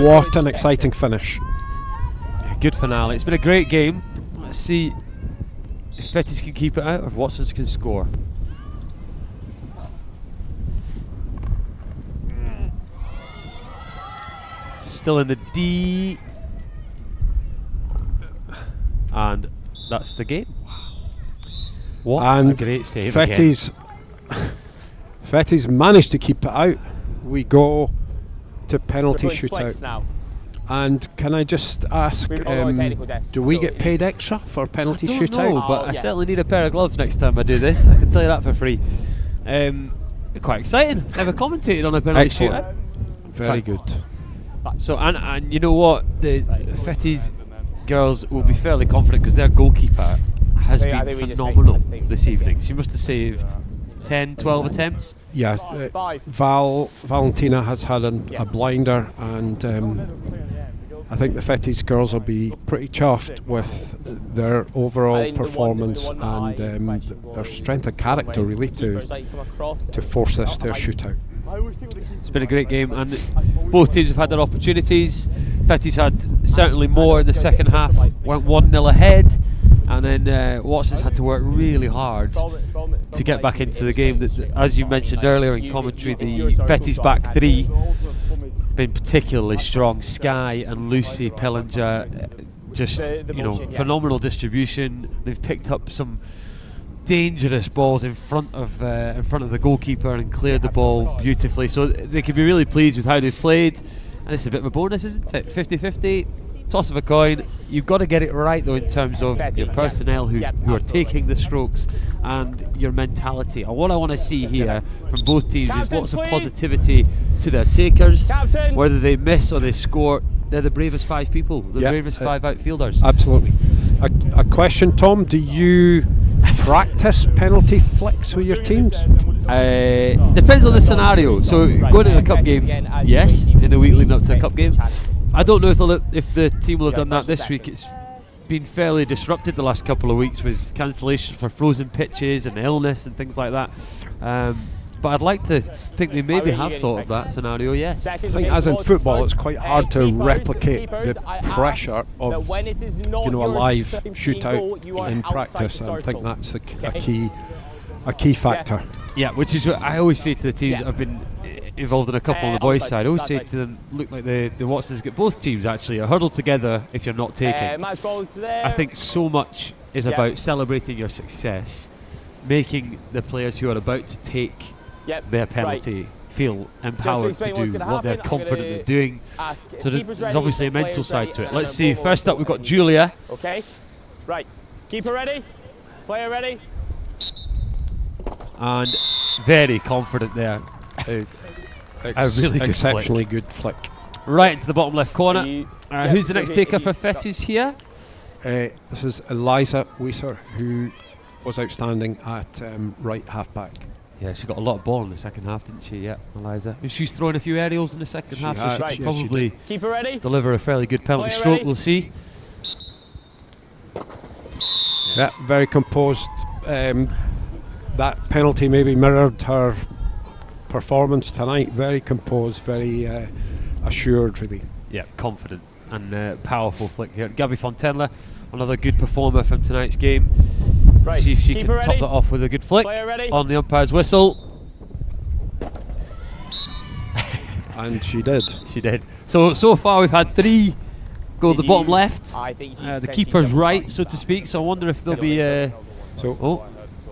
What an exciting finish. Yeah, good finale. It's been a great game. Let's see if Fettes can keep it out or if Watson's can score. Still in the D. And that's the game. What a great save Fettes managed to keep it out. We go to penalty shootout now. And can I just ask, do we get paid extra for penalty shootout? No, but I certainly need a pair of gloves next time I do this. I can tell you that for free. Quite exciting. Never commentated on a penalty shootout. Very good. So and you know what, the Fettes girls will be fairly confident because their goalkeeper has been phenomenal this evening. She must have saved 10-12 attempts. Yeah, Valentina has had a blinder, and I think the Fettes girls will be pretty chuffed with their overall performance and their strength of character really to force this to a shootout. It's been a great game, and both teams have had their opportunities. Fettes had certainly more in the second half, went 1-0 ahead, and then Watson's had to work really hard to get back into the game. As you mentioned earlier in commentary, the Fettes back three been particularly strong. Sky and Lucy Pillinger, just phenomenal distribution. They've picked up some dangerous balls in front of the goalkeeper and cleared the ball beautifully, so they can be really pleased with how they've played, and it's a bit of a bonus, isn't it? 50-50. toss of a coin. You've got to get it right though in terms of your personnel who are taking the strokes and your mentality. And what I want to see here from both teams is lots of positivity to their takers. Whether they miss or they score, they're the bravest 5 people, the bravest 5 outfielders. Absolutely. A question, Tom, do you practice penalty flicks with your teams? Depends on the scenario. So going to a cup game, yes, in the week leading up to a cup game. I don't know if the team will have done that this week. It's been fairly disrupted the last couple of weeks with cancellations for frozen pitches and illness and things like that. But I'd like to think they maybe have thought of that scenario, yes. I think as in football, it's quite hard to replicate the pressure of a live shootout in practice. I think that's a key factor. Yeah, which is what I always say to the teams that have been involved in a couple on the boys' side. I always say to them, look like the Watsons get both teams actually a hurdle together if you're not taking. I think so much is about celebrating your success, making the players who are about to take their penalty feel empowered to do what they're confident in doing. So there's obviously a mental side to it. Let's see. First up, we've got Julia. Okay. Right. Keeper ready. Player ready. And very confident there. A really good exceptionally flick. good flick. Right into the bottom left corner. Who's the next taker for Fettes here? This is Eliza Weiser, who was outstanding at right half back. Yeah, she got a lot of ball in the second half, didn't she? Yeah, Eliza. She's throwing a few aerials in the second half, so she could probably Keeper ready. deliver a fairly good penalty stroke. We'll see. Yeah, very composed. That penalty maybe mirrored her performance tonight. Very composed, very assured, really. Yeah, confident and powerful flick here. Gabby Fontenla, another good performer from tonight's game. Right. See if she Keeper can top ready. that off with a good flick on the umpire's whistle. And she did. She did. So far we've had 3 go the bottom left. I think The keeper's right, so to speak. So I wonder if there'll be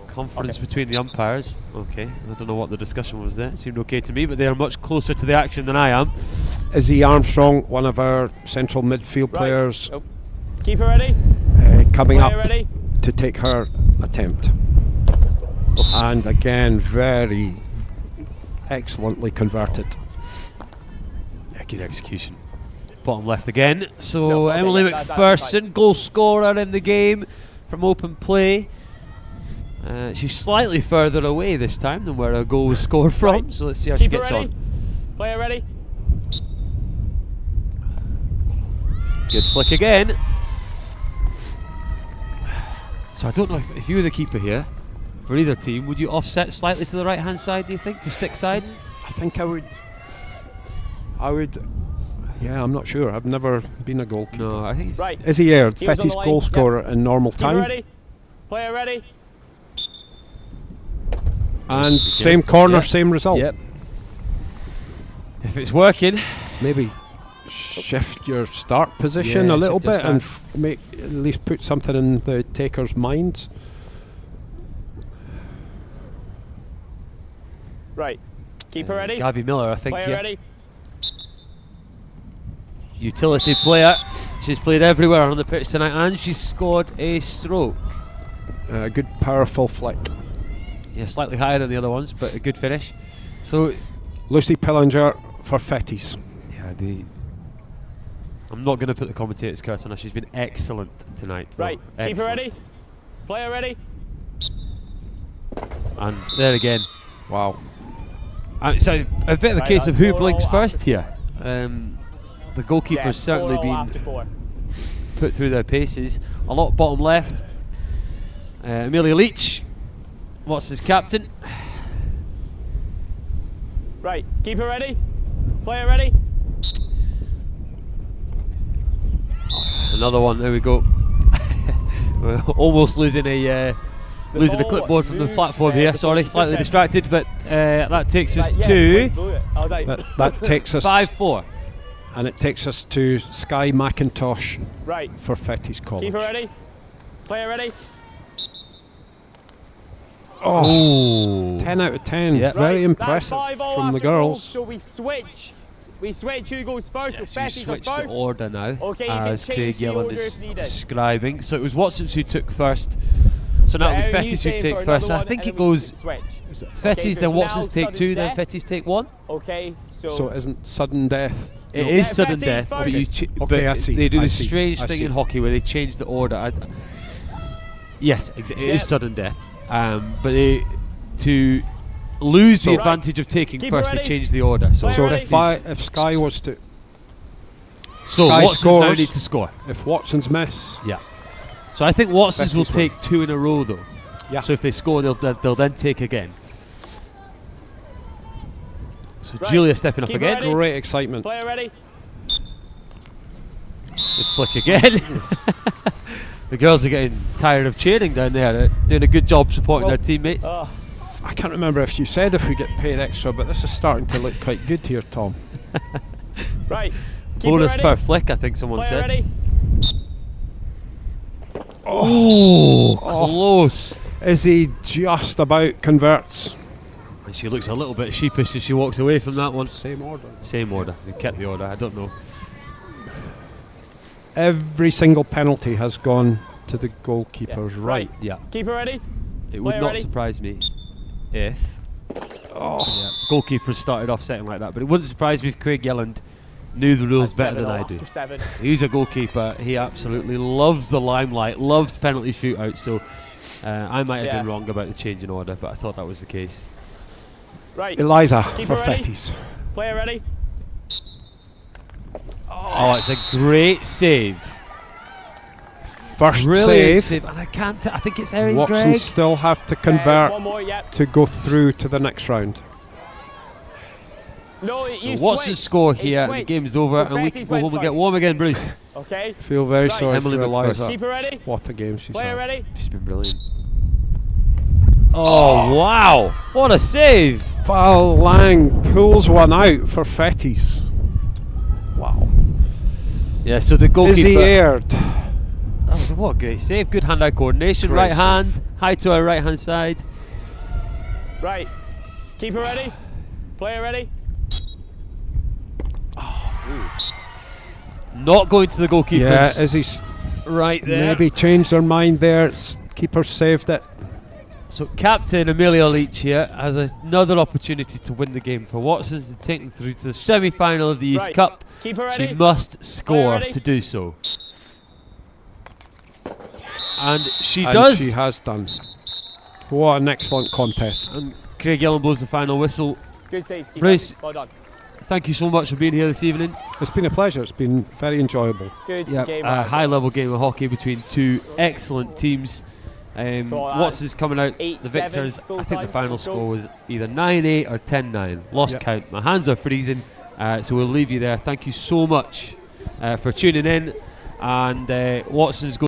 conference between the umpires. Okay, I don't know what the discussion was there. It seemed okay to me, but they are much closer to the action than I am. Izzy Armstrong, one of our central midfield players, Keeper ready. coming Player up ready. to take her attempt. And again, very excellently converted. Yeah, good execution. Bottom left again. So Emily McPherson, goal scorer in the game from open play. She's slightly further away this time than where her goal was scored from. So let's see how she gets on. Player ready. Good flick again. So I don't know if you were the keeper here for either team, would you offset slightly to the right hand side, do you think, to stick side? I think I would. Yeah, I'm not sure. I've never been a goalkeeper. No, I think it's Izzy Aird, Fettes goal scorer in normal time. Ready. Player ready. And same corner, same result. Yep. If it's working, maybe shift your start position a little bit and make at least put something in the takers' minds. Right. Keeper ready. Gabby Miller, I think. Player ready. Utility player. She's played everywhere on the pitch tonight, and she's scored a stroke. A good, powerful flick. Yeah, slightly higher than the other ones, but a good finish. So, Lucy Pillinger for Fettes. Yeah, I'm not going to put the commentator's curse on her. She's been excellent tonight. Right. Keeper ready. Player ready. And there again. Wow. So a bit of a case of who blinks first here. The goalkeeper's certainly been put through their paces. A lot bottom left. Amelia Leach, Watson's captain. Right, keeper ready. Player ready. Another one. There we go. We're almost losing a clipboard from the platform here. Sorry, slightly distracted, but that takes us to that takes us 5-4. And it takes us to Sky McIntosh right for Fettes College. Keeper ready. Player ready. Oh, 10 out of 10. Yep. Very impressive from the girls. So we switch We switch who goes first. Yes, so you Fettes switched are the first. order now, Okay, you can as change Craig the Yelland order is if needed. describing. So it was Watson's who took first. So now it'll be Fettes who take first. I think it goes Fettes, then Watson's take 2, then Fettes take 1. Okay, So it isn't sudden death. It No. is Yeah, sudden Fettes death, but, first. Okay, I see, they do I this see, strange I thing see. in hockey where they change the order. Yes, it Yep. is sudden death. But to lose the Right. advantage of taking Keep it first, they ready. change the order. So, Play ready. If Sky was to, so Sky Watson's now scores. need to score. if Watson's miss, Yeah. So I think Watson's will Fettes take 2 in a row though. yeah. So if they score, they'll then take again. So Right. Julia stepping up Keep again. ready. Great excitement. Player ready? Good flick again. The girls are getting tired of cheering down there. They're doing a good job supporting Well, their teammates. I can't remember if you said if we get paid extra, but this is starting to look quite good here, Tom. Right. Keep Bonus it per ready. flick, I think someone Player said. ready? Oh, close. Izzy just about converts. And she looks a little bit sheepish as she walks away from that one. Same order. Same order. They kept the order. I don't know. Every single penalty has gone to the goalkeeper's right. Yeah. Keep it ready? It would Player not ready? surprise me if Oh, goalkeepers started off setting like that. But it wouldn't surprise me if Craig Yelland knew the rules better than I do. After 7. He's a goalkeeper. He absolutely loves the limelight, loves penalty shootouts. So I might have Yeah. been wrong about the change in order, but I thought that was the case. Right. Eliza Keep for it ready. Fettes. Player ready? Oh, it's a great save. First Brilliant save. And I can't. I think it's Erin Watson Gregg. still have to convert One more, yep. to go through to the next round. No, you So what's the switched. score He here? And the switched. game's over, So and we Fettes can go went home and get first. warm again, Bruce. Okay. Feel very Right. sorry Emily for McPherson. Eliza. Keep it ready? What a game she's Player had. ready? She's been brilliant. Oh, wow. What a save. Val Lang pulls one out for Fettes. Wow. Yeah, so the Izzy goalkeeper. Aird. That was what a great save. Good hand-eye coordination. Great Right save. hand. High to our right-hand side. Right. Keep it ready? Player ready? Not going to the goalkeepers. Yeah, Izzy's Right there. maybe changed their mind there. Keeper saved it. So captain Amelia Leach here has another opportunity to win the game for Watsons and take them through to the semi-final of the Youth Right. Cup. Keep it ready? She must score ready? to do so. And she And does. she has done. What an excellent contest. And Craig Yelland blows the final whistle. Good save, Steve. Bruce. Well done. Thank you so much for being here this evening. It's been a pleasure. It's been very enjoyable. Good game. A high-level game of hockey between two excellent teams. So that's Watson's coming out the 8-7 victors. I think the full-time final results. score was either 9-8 or 10-9. Lost Yep. count. My hands are freezing, so we'll leave you there. Thank you so much for tuning in. And Watson's